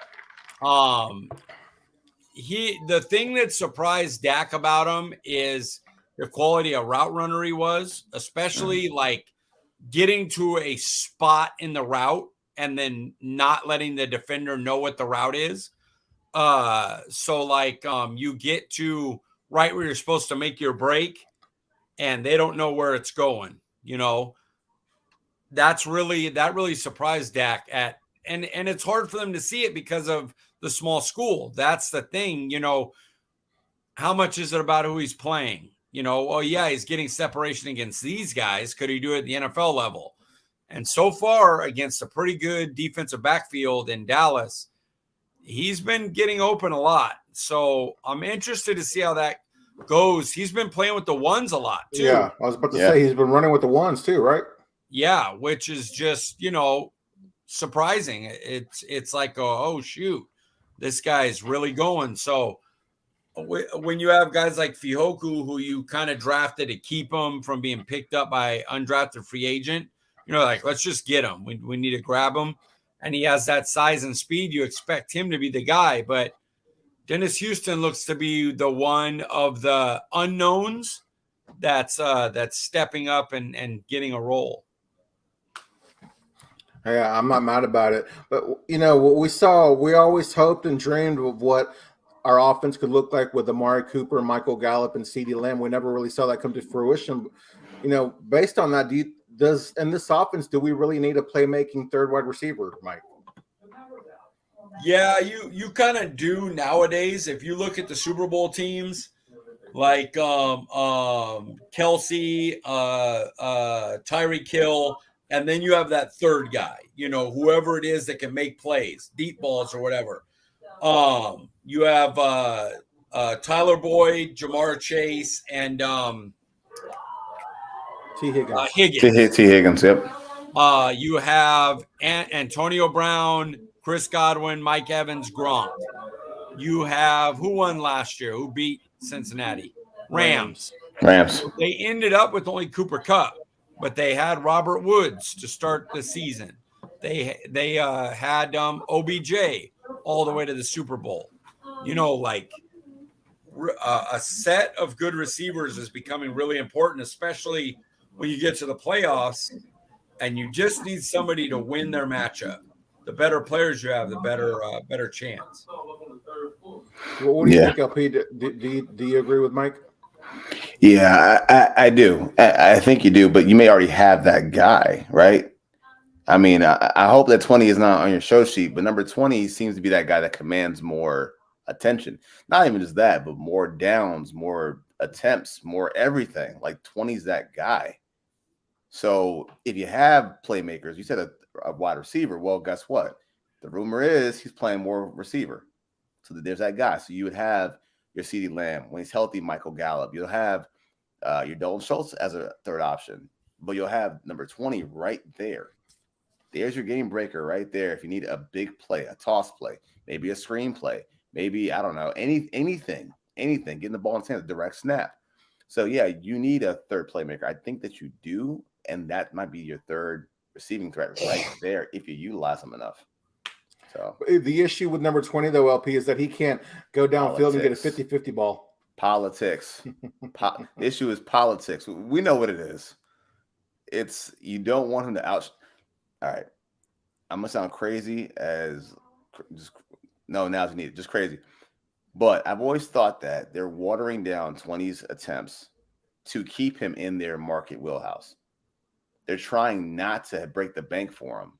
[SPEAKER 2] The thing that surprised Dak about him is the quality of route runner he was, especially like getting to a spot in the route and then not letting the defender know what the route is. You get to right where you're supposed to make your break and they don't know where it's going. That really surprised Dak and it's hard for them to see it because of the small school. That's the thing, how much is it about who he's playing? He's getting separation against these guys. Could he do it at the NFL level? And so far, against a pretty good defensive backfield in Dallas, he's been getting open a lot. So I'm interested to see how that goes. He's been playing with the ones a lot, too.
[SPEAKER 1] Yeah, I was about to say he's been running with the ones, too, right?
[SPEAKER 2] Yeah, which is just, surprising. It's like, oh, shoot, this guy's really going. So when you have guys like Fihoku, who you kind of drafted to keep him from being picked up by undrafted free agent, let's just get him. We need to grab him. And he has that size and speed. You expect him to be the guy. But Dennis Houston looks to be the one of the unknowns that's stepping up and getting a role.
[SPEAKER 1] Yeah, I'm not mad about it. But, what we saw, we always hoped and dreamed of what our offense could look like with Amari Cooper, Michael Gallup, and CeeDee Lamb. We never really saw that come to fruition. Based on that, in this offense, do we really need a playmaking third wide receiver, Mike?
[SPEAKER 2] Yeah, you kind of do nowadays. If you look at the Super Bowl teams, like Kelsey, Tyreek Hill, and then you have that third guy, whoever it is that can make plays, deep balls or whatever. You have Tyler Boyd, Jamar Chase, and
[SPEAKER 1] T. Higgins.
[SPEAKER 3] T. Higgins, yep.
[SPEAKER 2] You have Antonio Brown, Chris Godwin, Mike Evans, Gronk. You have who won last year? Who beat Cincinnati? Rams. They ended up with only Cooper Kupp, but they had Robert Woods to start the season. They had OBJ all the way to the Super Bowl. A set of good receivers is becoming really important, especially when you get to the playoffs and you just need somebody to win their matchup. The better players you have, the better chance.
[SPEAKER 1] Well, what do you think, LP? Do you agree with Mike?
[SPEAKER 3] Yeah, I do. I think you do, but you may already have that guy, right? I mean, I hope that 20 is not on your show sheet, but number 20 seems to be that guy that commands more attention. Not even just that, but more downs, more attempts, more everything. Like 20 is that guy. So if you have playmakers, you said a wide receiver. Well, guess what? The rumor is he's playing more receiver. So there's that guy. So you would have your CeeDee Lamb when he's healthy, Michael Gallup. You'll have your Dalton Schultz as a third option, but you'll have number 20 right there. There's your game breaker right there. If you need a big play, a toss play, maybe a screen play, maybe, I don't know, anything, getting the ball in his hands, a direct snap. So yeah, you need a third playmaker. I think that you do, and that might be your third receiving threat right there if you utilize them enough. So
[SPEAKER 1] the issue with number 20, though, LP, is that he can't go downfield and get a 50-50 ball.
[SPEAKER 3] Politics. The issue is politics. We know what it is. It's you don't want him to out. All right, I'm gonna sound crazy as just no analogy needed, just crazy. But I've always thought that they're watering down 20's attempts to keep him in their market wheelhouse. They're trying not to break the bank for him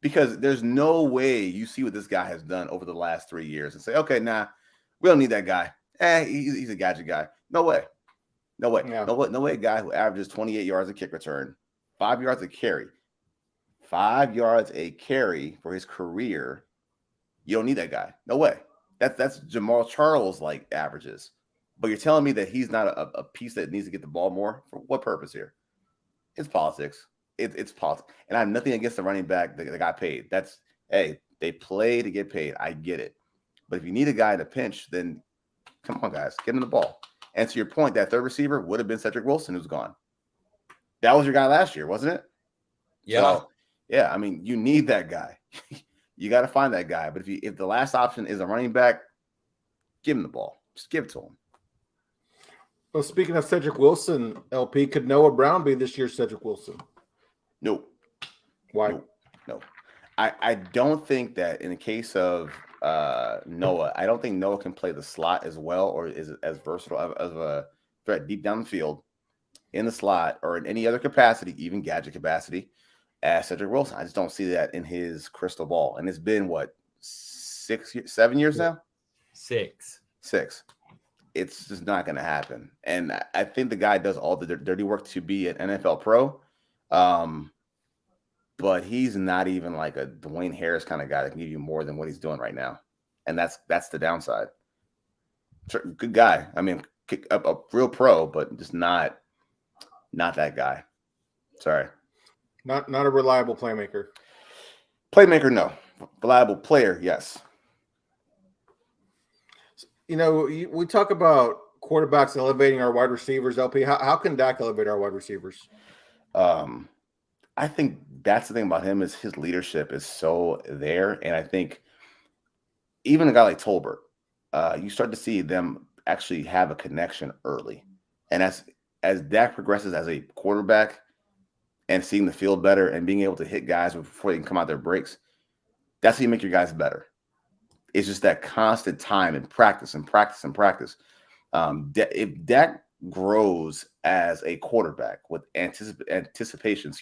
[SPEAKER 3] because there's no way you see what this guy has done over the last 3 years and say, okay, nah, we don't need that guy. He's a gadget guy. No way. No way. Yeah. No way. A guy who averages 28 yards a kick return, 5 yards a carry. 5 yards a carry for his career. You don't need that guy. No way. That's Jamal Charles like averages. But you're telling me that he's not a piece that needs to get the ball more? For what purpose here? It's politics. It's politics. And I have nothing against the running back that got paid. They play to get paid. I get it. But if you need a guy in a pinch, then come on, guys, get him the ball. And to your point, that third receiver would have been Cedric Wilson, who's gone. That was your guy last year, wasn't it?
[SPEAKER 2] Yeah.
[SPEAKER 3] So, yeah, I mean, you need that guy. You got to find that guy. But if the last option is a running back, give him the ball. Just give it to him.
[SPEAKER 1] Well, speaking of Cedric Wilson, LP, could Noah Brown be this year's Cedric Wilson?
[SPEAKER 3] Nope.
[SPEAKER 1] Why?
[SPEAKER 3] No. I don't think that in the case of Noah, I don't think Noah can play the slot as well or is as versatile as a threat deep down the field in the slot or in any other capacity, even gadget capacity, as Cedric Wilson. I just don't see that in his crystal ball. And it's been, 7 years now?
[SPEAKER 2] Six.
[SPEAKER 3] It's just not going to happen. And I think the guy does all the dirty work to be an NFL pro. But he's not even like a Dwayne Harris kind of guy that can give you more than what he's doing right now. And that's the downside. Good guy. I mean, a real pro, but just not that guy. Sorry.
[SPEAKER 1] Not a reliable playmaker.
[SPEAKER 3] Playmaker, no. Reliable player, yes.
[SPEAKER 1] You know, we talk about quarterbacks elevating our wide receivers, LP. How can Dak elevate our wide receivers?
[SPEAKER 3] I think that's the thing about him is his leadership is so there. And I think even a guy like Tolbert, you start to see them actually have a connection early. And as Dak progresses as a quarterback and seeing the field better and being able to hit guys before they can come out their breaks, that's how you make your guys better. It's just that constant time and practice. If Dak grows as a quarterback with anticipation,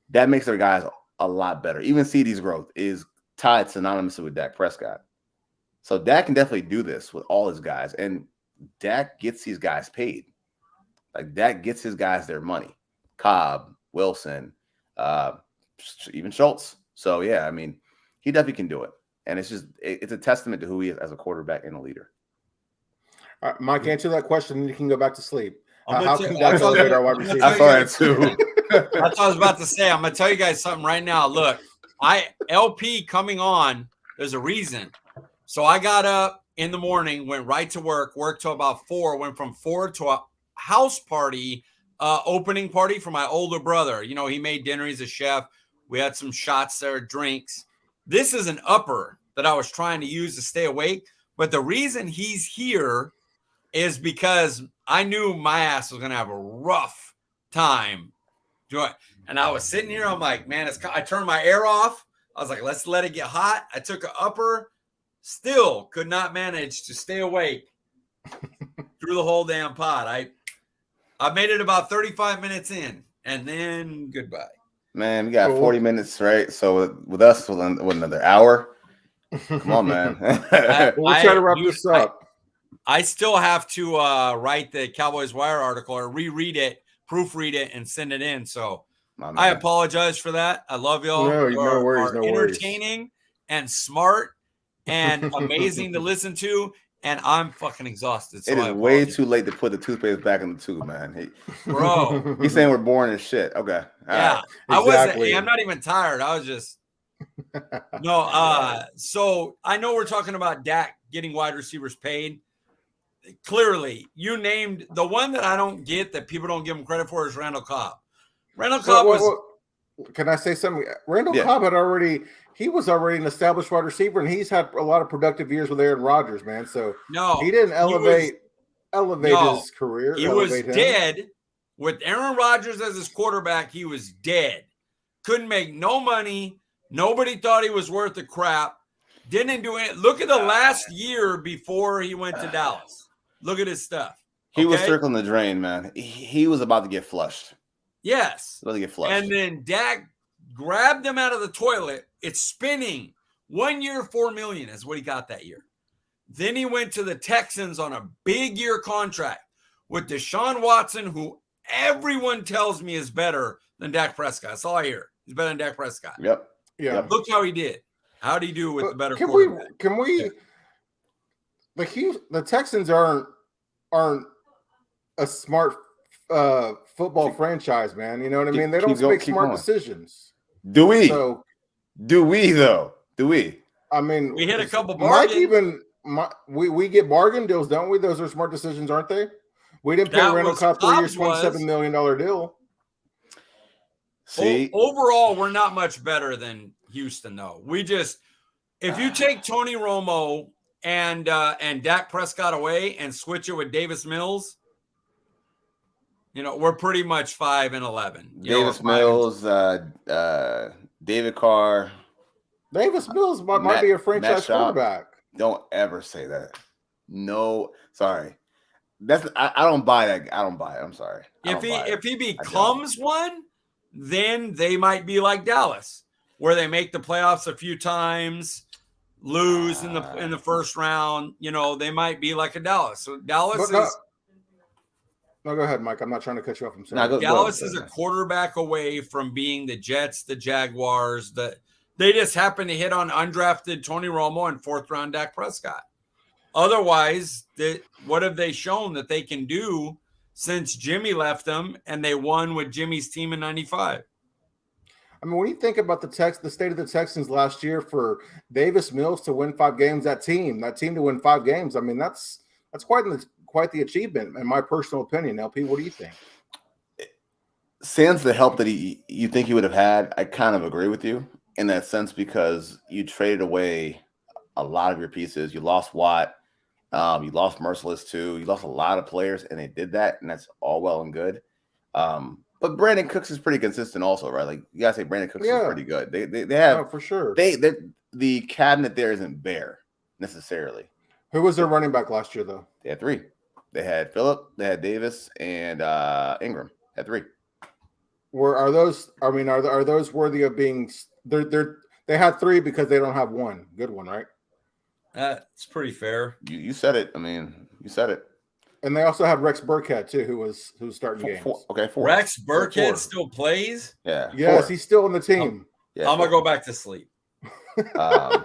[SPEAKER 3] that makes their guys a lot better. Even CD's growth is tied synonymously with Dak Prescott. So Dak can definitely do this with all his guys. And Dak gets these guys paid. Like Dak gets his guys their money. Cobb, Wilson, even Schultz. So, yeah, I mean, he definitely can do it. And it's a testament to who he is as a quarterback and a leader.
[SPEAKER 1] All right, Mike, answer that question and you can go back to sleep.
[SPEAKER 2] How
[SPEAKER 1] can Dak elevate our wide receivers?
[SPEAKER 3] I saw that too.
[SPEAKER 2] That's what I was about to say. I'm going to tell you guys something right now. Look, LP coming on, there's a reason. So I got up in the morning, went right to worked till about 4, went from 4 to a house party, opening party for my older brother. You know, he made dinner. He's a chef. We had some shots there, drinks. This is an upper that I was trying to use to stay awake. But the reason he's here is because I knew my ass was going to have a rough time. And I was sitting here. I'm like, man, I turned my air off. I was like, let's let it get hot. I took an upper. Still could not manage to stay awake. through the whole damn pod. I made it about 35 minutes in, and then goodbye.
[SPEAKER 3] Man, we got 40 minutes, right? So with us, with another hour. Come on, man.
[SPEAKER 1] We'll try to wrap this up.
[SPEAKER 2] I still have to write the Cowboys Wire article or reread it, proofread it, and send it in. So I apologize for that. I love y'all.
[SPEAKER 1] No worries. No
[SPEAKER 2] entertaining and smart and amazing to listen to. And I'm fucking exhausted. So
[SPEAKER 3] it is way too late to put the toothpaste back in the tube, man.
[SPEAKER 2] Bro.
[SPEAKER 3] He's saying we're boring as shit. Okay.
[SPEAKER 2] Yeah. Right. Exactly. I'm not even tired. I was just so I know we're talking about Dak getting wide receivers paid. Clearly, you named the one that I don't get that people don't give him credit for is Randall Cobb. Randall Cobb was.
[SPEAKER 1] Can I say something? Randall Cobb he was already an established wide receiver, and he's had a lot of productive years with Aaron Rodgers, man. So he didn't elevate his career.
[SPEAKER 2] He was dead with Aaron Rodgers as his quarterback. He was dead. Couldn't make no money. Nobody thought he was worth the crap. Didn't do it. Look at the last year before he went to Dallas. Look at his stuff.
[SPEAKER 3] He was circling the drain, man. He was about to get flushed.
[SPEAKER 2] Yes.
[SPEAKER 3] About to get flushed.
[SPEAKER 2] And then Dak grabbed him out of the toilet. It's spinning. 1 year, $4 million is what he got that year. Then he went to the Texans on a big year contract with Deshaun Watson, who everyone tells me is better than Dak Prescott. That's all I hear. He's better than Dak Prescott.
[SPEAKER 3] Yep.
[SPEAKER 1] Yeah.
[SPEAKER 2] Look how he did. How did he do with the better
[SPEAKER 1] quarterback? The Texans aren't a smart football franchise, man. You know what I mean? They don't make smart decisions.
[SPEAKER 3] Do we? Do we though? Do we?
[SPEAKER 1] I mean,
[SPEAKER 2] we hit a couple bargains.
[SPEAKER 1] We get bargain deals, don't we? Those are smart decisions, aren't they? We didn't pay Randall Cobb 3 years, $27 million deal.
[SPEAKER 3] See,
[SPEAKER 2] overall, we're not much better than Houston, though. If you take Tony Romo and Dak Prescott away and switch it with Davis Mills, we're pretty much 5-11.
[SPEAKER 3] Davis Mills, David Carr.
[SPEAKER 1] Davis Mills might be a franchise quarterback.
[SPEAKER 3] Don't ever say that. No, sorry. I don't buy that. I don't buy it. I'm sorry.
[SPEAKER 2] If he becomes one, then they might be like Dallas, where they make the playoffs a few times, lose in the first round. They might be like a Dallas. So Dallas is.
[SPEAKER 1] No, go ahead, Mike. I'm not trying to cut you off. I'm sorry.
[SPEAKER 2] Dallas is a quarterback away from being the Jets, the Jaguars. They just happen to hit on undrafted Tony Romo and 4th round Dak Prescott. Otherwise, what have they shown that they can do since Jimmy left them and they won with Jimmy's team in 95?
[SPEAKER 1] I mean, when you think about the state of the Texans last year, for Davis Mills to win 5 games, that team to win 5 games, I mean, that's quite the achievement, in my personal opinion. LP, what do you think?
[SPEAKER 3] Sans the help that you think he would have had, I kind of agree with you in that sense, because you traded away a lot of your pieces. You lost Watt. You lost Merciless too. You lost a lot of players, and they did that, and that's all well and good. But Brandon Cooks is pretty consistent also, right? Like, you gotta say Brandon Cooks is pretty good. They have
[SPEAKER 1] for sure.
[SPEAKER 3] The cabinet there isn't bare necessarily.
[SPEAKER 1] Who was their running back last year though?
[SPEAKER 3] They had 3. They had Phillip, they had Davis, and Ingram. Had 3.
[SPEAKER 1] Are those worthy of being? They had 3 because they don't have one good one, right?
[SPEAKER 2] That's pretty fair.
[SPEAKER 3] You said it. I mean, you said it.
[SPEAKER 1] And they also had Rex Burkhead too, who's starting games.
[SPEAKER 3] 4.
[SPEAKER 2] Rex Burkhead still plays?
[SPEAKER 3] Yeah.
[SPEAKER 1] Yes,
[SPEAKER 3] 4.
[SPEAKER 1] he's still on the team.
[SPEAKER 2] I'm gonna go back to sleep.
[SPEAKER 3] Yeah.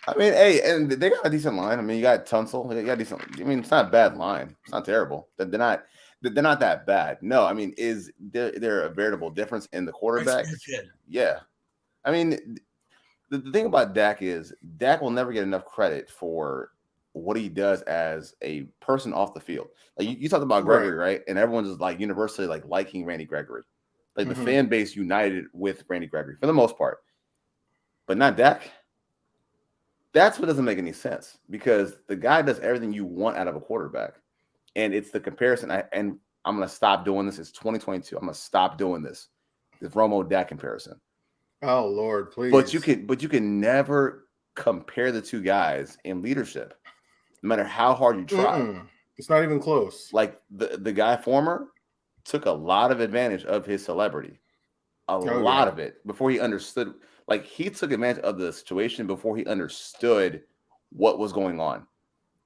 [SPEAKER 3] I mean, hey, and they got a decent line. I mean, you got Tunsil. They got decent. I mean, it's not a bad line. It's not terrible. They're not that bad. No, I mean, is there a veritable difference in the quarterback? Yeah. I mean, the thing about Dak is Dak will never get enough credit for what he does as a person off the field. Like you talked about Gregory, right? And everyone's just like universally liking Randy Gregory. Like the fan base united with Randy Gregory for the most part. But not Dak. That's what doesn't make any sense, because the guy does everything you want out of a quarterback. And it's the comparison. And I'm going to stop doing this. It's 2022. I'm going to stop doing this Romo Dak comparison.
[SPEAKER 1] Oh Lord, please.
[SPEAKER 3] But you can never compare the two guys in leadership. no matter how hard you try.
[SPEAKER 1] It's not even close.
[SPEAKER 3] Like the guy former took a lot of advantage of his celebrity. A lot of it before he understood. Like he took advantage of the situation before he understood what was going on.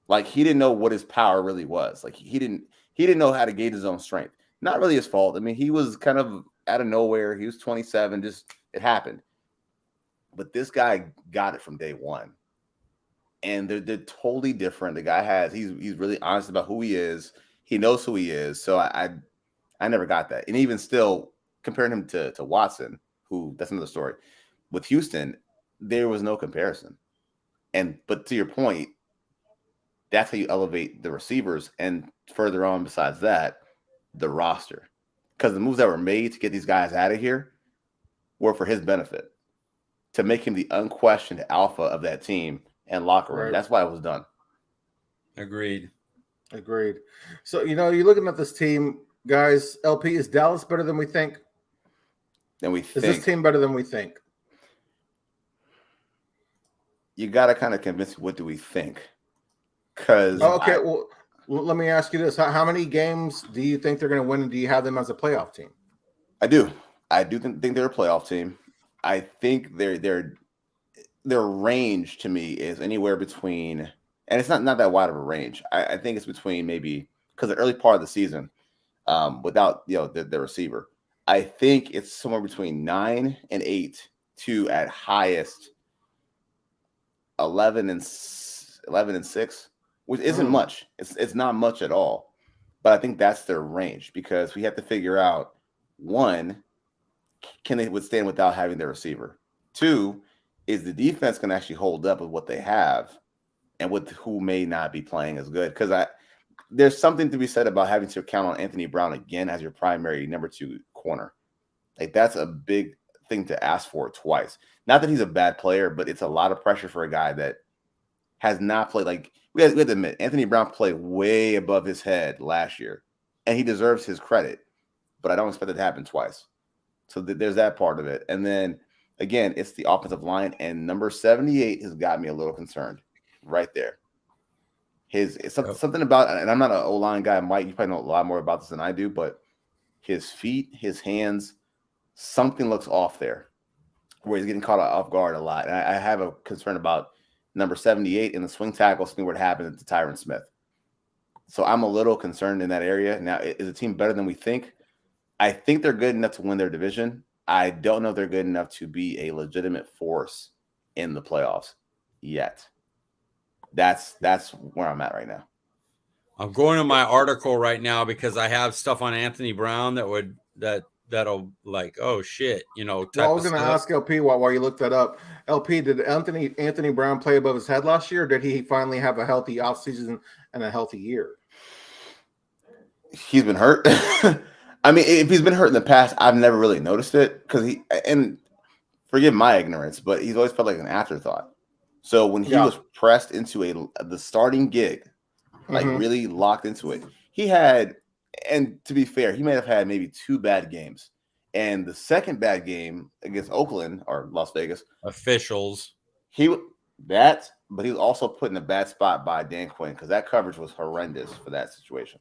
[SPEAKER 3] Like he didn't know what his power really was. Like he didn't know how to gauge his own strength. Not really his fault. I mean, he was kind of out of nowhere. He was 27. Just it happened. But this guy got it from day one. And they're totally different. The guy he's really honest about who he is. He knows who he is. So I never got that. And even still, comparing him to Watson, who that's another story. With Houston, there was no comparison. But to your point, that's how you elevate the receivers, and further on besides that, the roster. Because the moves that were made to get these guys out of here were for his benefit, to make him the unquestioned alpha of that team and locker room. Right. That's why it was done.
[SPEAKER 2] Agreed.
[SPEAKER 1] So, you're looking at this team, guys. LP, is Dallas better than we think? Is this team better than we think?
[SPEAKER 3] You got to kind of convince me, what do we think? Because
[SPEAKER 1] well, let me ask you this: how many games do you think they're going to win, and do you have them as a playoff team?
[SPEAKER 3] I do think they're a playoff team. I think their range to me is anywhere between, and it's not that wide of a range. I think it's between, maybe because the early part of the season, without the receiver, I think it's somewhere between 9-8 to at highest 11-6. Which isn't much. It's not much at all. But I think that's their range, because we have to figure out, one, can they withstand without having their receiver? Two, is the defense going to actually hold up with what they have and with who may not be playing as good? Because there's something to be said about having to count on Anthony Brown again as your primary number 2 corner. Like, that's a big thing to ask for twice. Not that he's a bad player, but it's a lot of pressure for a guy that has not played. Like, we have to admit, Anthony Brown played way above his head last year, and he deserves his credit, but I don't expect it to happen twice. So there's that part of it. And then, again, it's the offensive line, and number 78 has got me a little concerned right there. Something about, and I'm not an O-line guy, Mike, you probably know a lot more about this than I do, but his feet, his hands, something looks off there where he's getting caught off guard a lot. And I have a concern about number 78 in the swing tackle, seeing what happened to Tyron Smith. So I'm a little concerned in that area. Now, is the team better than we think? I think they're good enough to win their division. I don't know if they're good enough to be a legitimate force in the playoffs yet. That's where I'm at right now.
[SPEAKER 2] I'm going to my article right now because I have stuff on Anthony Brown that'll like, oh shit,
[SPEAKER 1] Well, I was going to ask LP while you looked that up. LP, did Anthony Brown play above his head last year, or did he finally have a healthy offseason and a healthy year?
[SPEAKER 3] He's been hurt. I mean, if he's been hurt in the past, I've never really noticed it, because and forgive my ignorance, but he's always felt like an afterthought. So when he was pressed into the starting gig, like really locked into it, he had, and to be fair, he may have had maybe 2 bad games. And the second bad game against Oakland or Las Vegas
[SPEAKER 2] officials,
[SPEAKER 3] but he was also put in a bad spot by Dan Quinn, because that coverage was horrendous for that situation.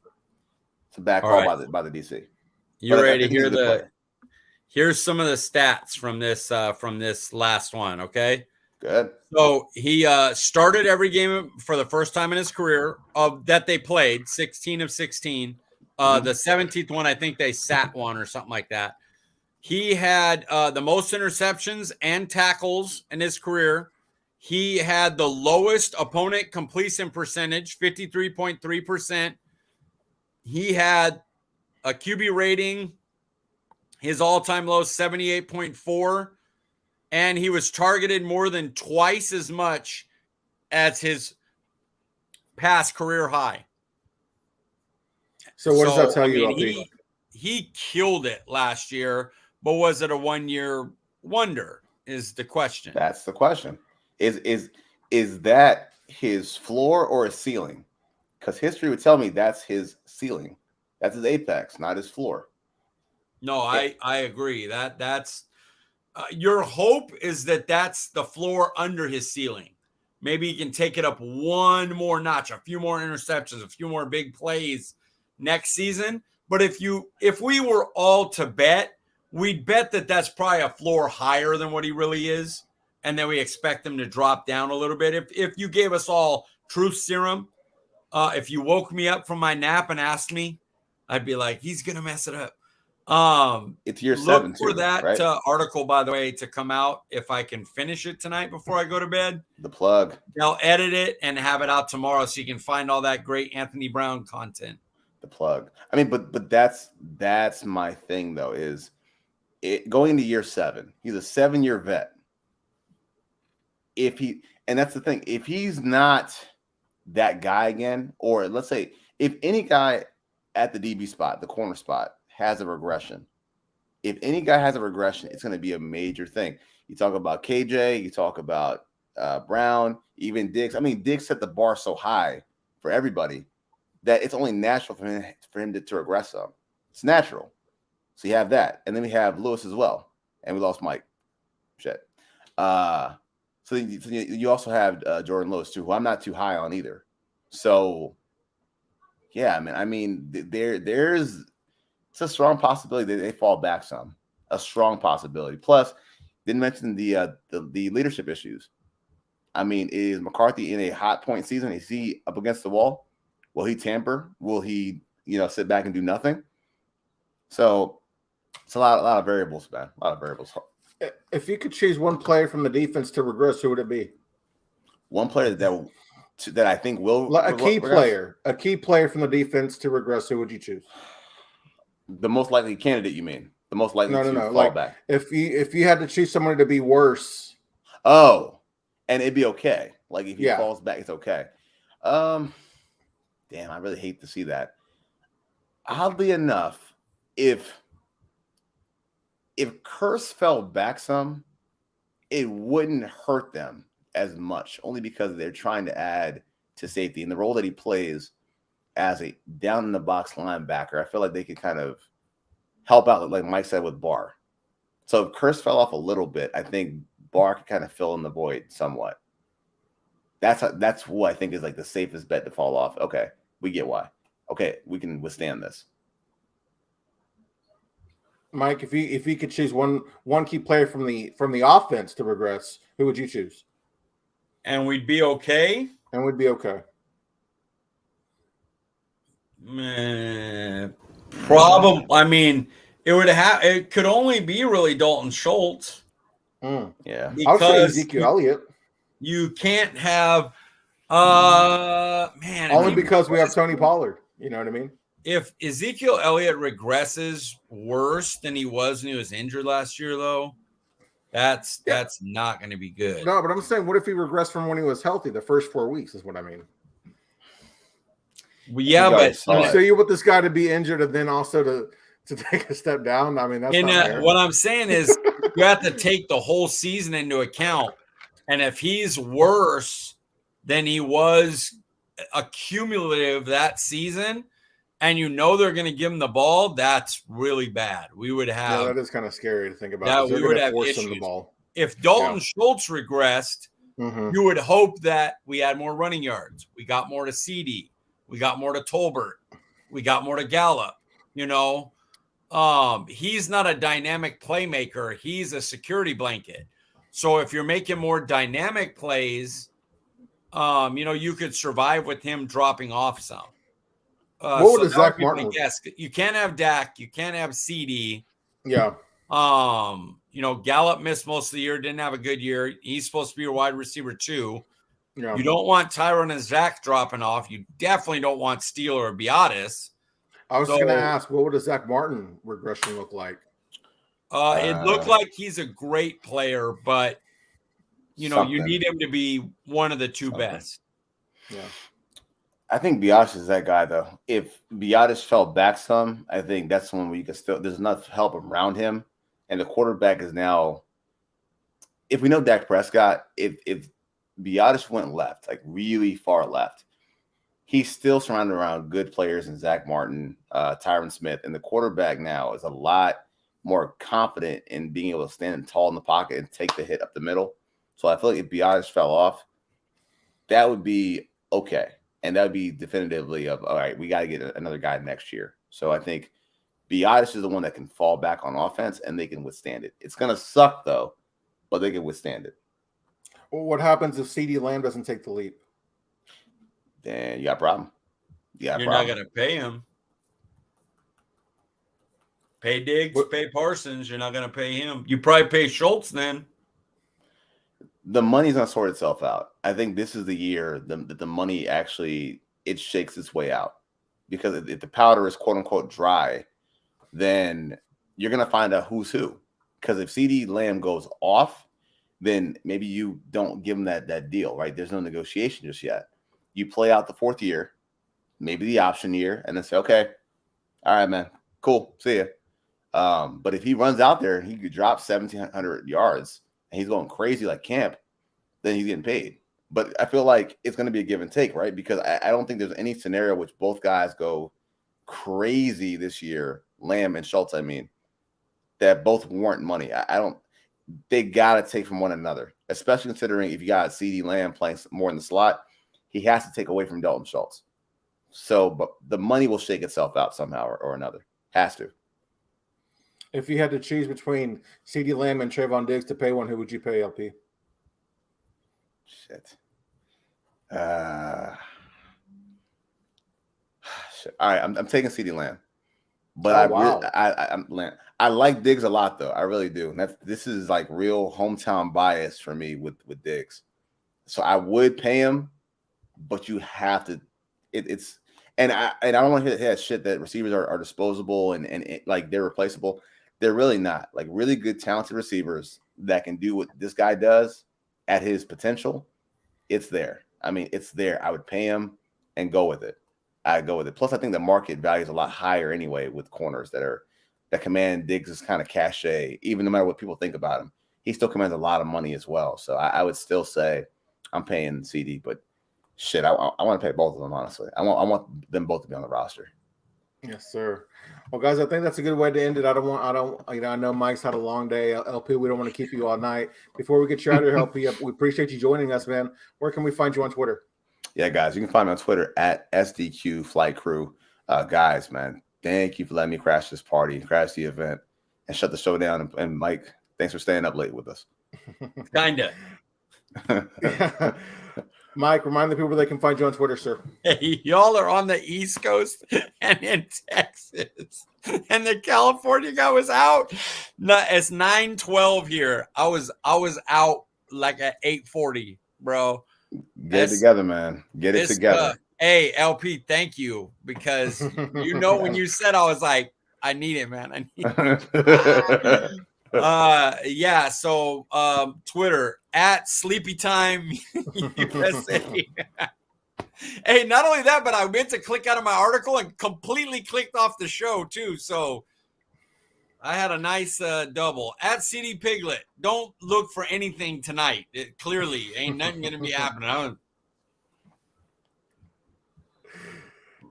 [SPEAKER 3] It's a bad call by the DC.
[SPEAKER 2] You ready to hear here's some of the stats from this last one, okay?
[SPEAKER 3] Good.
[SPEAKER 2] So he started every game for the first time in his career that they played, 16 of 16. The 17th one, I think they sat one or something like that. He had the most interceptions and tackles in his career. He had the lowest opponent completion percentage, 53.3%. He had a QB rating, his all-time low, 78.4. And he was targeted more than twice as much as his past career high.
[SPEAKER 1] So what does that tell you, LP?
[SPEAKER 2] He killed it last year, but was it a one-year wonder is the question.
[SPEAKER 3] That's the question. Is that his floor or his ceiling? Because history would tell me that's his ceiling. That's his apex, not his floor.
[SPEAKER 2] No, I agree. That's your hope is that that's the floor under his ceiling. maybe he can take it up one more notch, a few more interceptions, a few more big plays next season. But if we were all to bet, we'd bet that that's probably a floor higher than what he really is, and then we expect him to drop down a little bit. If you gave us all truth serum, if you woke me up from my nap and asked me, I'd be like, he's gonna mess it up.
[SPEAKER 3] It's year
[SPEAKER 2] look
[SPEAKER 3] 7
[SPEAKER 2] for
[SPEAKER 3] too,
[SPEAKER 2] that
[SPEAKER 3] right?
[SPEAKER 2] article, by the way, to come out if I can finish it tonight before I go to bed.
[SPEAKER 3] The plug.
[SPEAKER 2] They'll edit it and have it out tomorrow, so you can find all that great Anthony Brown content.
[SPEAKER 3] The plug. I mean, but that's my thing though. Is it going into year 7? He's a 7-year vet. And that's the thing. If he's not that guy again, or let's say if any guy at the DB spot, the corner spot, has a regression. If any guy has a regression, it's going to be a major thing. You talk about KJ, you talk about Brown, even Diggs. I mean, Diggs set the bar so high for everybody that it's only natural for him to regress some. It's natural. So you have that. And then we have Lewis as well. And we lost Mike. Shit. So you also have Jordan Lewis too, who I'm not too high on either. So, yeah, man. I mean, there's it's a strong possibility that they fall back some. A strong possibility. Plus, didn't mention the leadership issues. I mean, is McCarthy in a hot point season? Is he up against the wall? Will he tamper? Will he, sit back and do nothing? So it's a lot of variables, man. A lot of variables.
[SPEAKER 1] If you could choose one player from the defense to regress, who would it be?
[SPEAKER 3] One player that I think will
[SPEAKER 1] a key player from the defense to regress. Who would you choose?
[SPEAKER 3] The most likely candidate, you mean? The most likely to fall
[SPEAKER 1] like,
[SPEAKER 3] back.
[SPEAKER 1] If you had to choose somebody to be worse.
[SPEAKER 3] Oh, and it'd be okay. Like if he falls back, it's okay. Damn, I really hate to see that. Oddly enough, if Curse fell back some, it wouldn't hurt them as much, only because they're trying to add to safety. And the role that he plays as a down in the box linebacker, I feel like they could kind of help out, like Mike said, with Barr. So if Curse fell off a little bit, I think Barr could kind of fill in the void somewhat. That's what I think is like the safest bet to fall off. Okay, we get why. Okay, we can withstand this.
[SPEAKER 1] Mike, if you could choose one key player from the offense to regress, who would you choose?
[SPEAKER 2] And we'd be okay. Problem. I mean, it could only be really Dalton Schultz.
[SPEAKER 3] Yeah,
[SPEAKER 1] I'll say Ezekiel Elliott.
[SPEAKER 2] You can't have, only
[SPEAKER 1] because we have Tony Pollard. You know what I mean?
[SPEAKER 2] If Ezekiel Elliott regresses worse than he was when he was injured last year, though, that's not going to be good.
[SPEAKER 1] No, but I'm saying, what if he regressed from when he was healthy? The first 4 weeks is what I mean.
[SPEAKER 2] Well, yeah, but
[SPEAKER 1] so you want this guy to be injured and then also to take a step down? I mean, that's not fair.
[SPEAKER 2] What I'm saying is you have to take the whole season into account. And if he's worse than he was accumulative that season, and they're going to give him the ball, that's really bad. We would have.
[SPEAKER 1] Yeah, that is kind of scary to think about.
[SPEAKER 2] We would have issues. The ball. If Dalton Schultz regressed, you would hope that we had more running yards. We got more to CD. We got more to Tolbert. We got more to Gallup. He's not a dynamic playmaker. He's a security blanket. So if you're making more dynamic plays, you could survive with him dropping off some.
[SPEAKER 1] What would Zach Martin?
[SPEAKER 2] Yes, you can't have Dak. You can't have CD.
[SPEAKER 1] Yeah.
[SPEAKER 2] Gallup missed most of the year. Didn't have a good year. He's supposed to be your wide receiver too. Yeah. You don't want Tyron and Zach dropping off. You definitely don't want Steele or Biotis.
[SPEAKER 1] I was going to ask, what would a Zach Martin regression look like?
[SPEAKER 2] It looked like he's a great player, but you need him to be one of the two best.
[SPEAKER 1] Yeah.
[SPEAKER 3] I think Biotis is that guy, though. If Biotis fell back some, I think that's one where you can still – there's enough help around him. And the quarterback is now – if we know Dak Prescott, if Biotis went left, like really far left, he's still surrounded around good players in Zach Martin, Tyron Smith. And the quarterback now is a lot more confident in being able to stand tall in the pocket and take the hit up the middle. So I feel like if Biotis fell off, that would be okay. And that would be definitively of, all right, we got to get another guy next year. So I think Biadasz is the one that can fall back on offense and they can withstand it. It's going to suck, though, but they can withstand it.
[SPEAKER 1] Well, what happens if CeeDee Lamb doesn't take the leap?
[SPEAKER 3] Then you got a problem.
[SPEAKER 2] You're not going to pay him. Pay Diggs, pay Parsons. You're not going to pay him. You probably pay Schultz then.
[SPEAKER 3] The money's going to sort itself out. I think this is the year that the money actually, it shakes its way out. Because if the powder is quote unquote dry, then you're going to find out who's who. Because if CeeDee Lamb goes off, then maybe you don't give him that deal, right? There's no negotiation just yet. You play out the 4th year, maybe the option year, and then say, okay, all right, man, cool, see ya. But if he runs out there and he could drop 1,700 yards and he's going crazy like camp, then he's getting paid. But I feel like it's going to be a give and take, right? Because I don't think there's any scenario which both guys go crazy this year, Lamb and Schultz, I mean, that both warrant money. They got to take from one another, especially considering if you got CeeDee Lamb playing more in the slot, he has to take away from Dalton Schultz. So, but the money will shake itself out somehow or another. Has to.
[SPEAKER 1] If you had to choose between CeeDee Lamb and Trayvon Diggs to pay one, who would you pay, LP?
[SPEAKER 3] Shit. All right, I'm taking CeeDee Lamb. But I like Diggs a lot, though. I really do. And this is like real hometown bias for me with Diggs. So I would pay him, but you have to. And I don't want to hear that shit that receivers are disposable and like they're replaceable. They're really not. Like really good, talented receivers that can do what this guy does at his potential. It's there. I mean, it's there. I would pay him and go with it. I'd go with it. Plus, I think the market value is a lot higher anyway with corners that command Diggs' kind of cachet. Even no matter what people think about him, he still commands a lot of money as well. So I would still say I'm paying CD, but shit, I want to pay both of them, honestly. I want them both to be on the roster.
[SPEAKER 1] Yes, sir. Well, guys, I think that's a good way to end it. I know Mike's had a long day. LP, we don't want to keep you all night. Before we get you out of here, LP, we appreciate you joining us, man. Where can we find you on Twitter?
[SPEAKER 3] Yeah, guys, you can find me on Twitter at SDQ Flight Crew. Guys, man, thank you for letting me crash this party, crash the event, and shut the show down. And Mike, thanks for staying up late with us.
[SPEAKER 2] Kinda.
[SPEAKER 1] Mike, remind the people they can find you on Twitter, sir.
[SPEAKER 2] Hey, y'all are on the East Coast and in Texas, and the California guy was out. No, it's 9:12 here. I was out like at 8:40, bro.
[SPEAKER 3] Get it together, man. Get it together.
[SPEAKER 2] Hey, LP, thank you, because when you said, I was like, I need it, man. I need it. Yeah, so Twitter at Sleepy Time USA. Hey, not only that, but I meant to click out of my article and completely clicked off the show too. So I had a nice double at CD Piglet. Don't look for anything tonight. It clearly ain't nothing gonna be happening.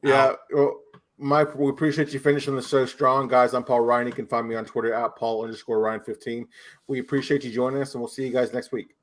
[SPEAKER 1] Yeah, well, Mike, we appreciate you finishing the show strong, guys. I'm Paul Ryan. You can find me on Twitter at Paul_Ryan15. We appreciate you joining us, and we'll see you guys next week.